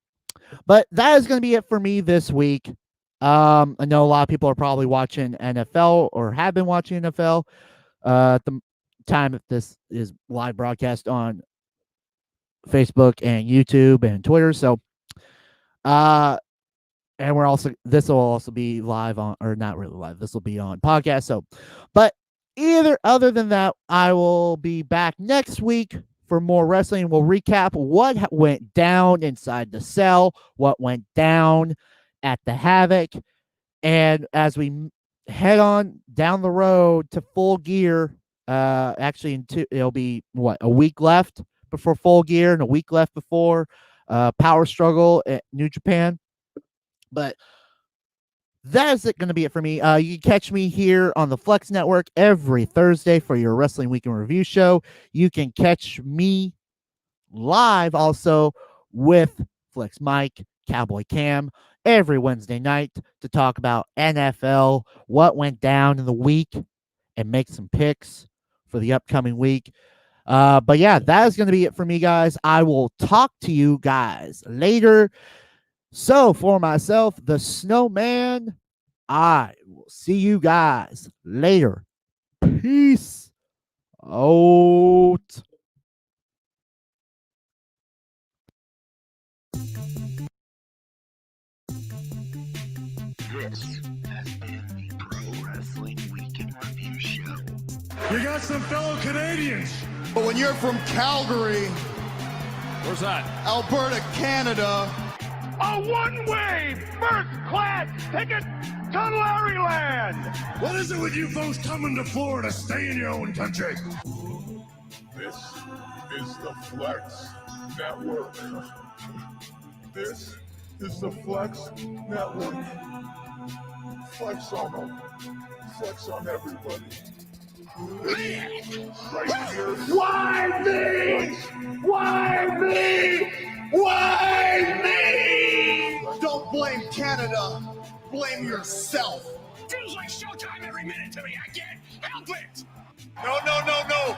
But that is going to be it for me this week. I know a lot of people are probably watching NFL or have been watching NFL at the time that this is live broadcast on Facebook and YouTube and Twitter. So, and this will also be live on, or not really live. This will be on podcast. So, but other than that, I will be back next week for more wrestling. We'll recap what went down inside the cell, what went down at the Havoc, and as we head on down the road to Full Gear, actually it'll be a week left before Full Gear and a week left before Power Struggle at New Japan. But that is going to be it for me. You can catch me here on the Flex Network every Thursday for your Wrestling Weekend Review show. You can catch me live also with Flex Mike, Cowboy Cam, every Wednesday night to talk about NFL, what went down in the week, and make some picks for the upcoming week. But yeah, that is going to be it for me, guys. I will talk to you guys later. So for myself, the SnowMan, I will see you guys later. Peace out. This has been the Pro Wrestling Weekend Review Show. You got some fellow Canadians. But when you're from Calgary, Where's that? Alberta, Canada, A one-way first-class ticket to Larryland. What is it with you folks coming to Florida? Stay in your own country. This is the Flex Network. This is the Flex Network. Flex on them. Flex on everybody. Right here. Why me? Why me? Why me? don't blame Canada, blame yourself. Feels like showtime every minute to me. I can't help it. No.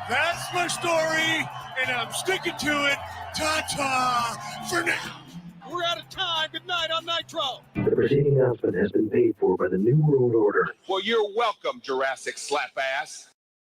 That's my story, and I'm sticking to it. Ta-ta for now. We're out of time. Good night on Nitro. The preceding announcement has been paid for by the New World Order. Well, you're welcome, Jurassic Slap Ass.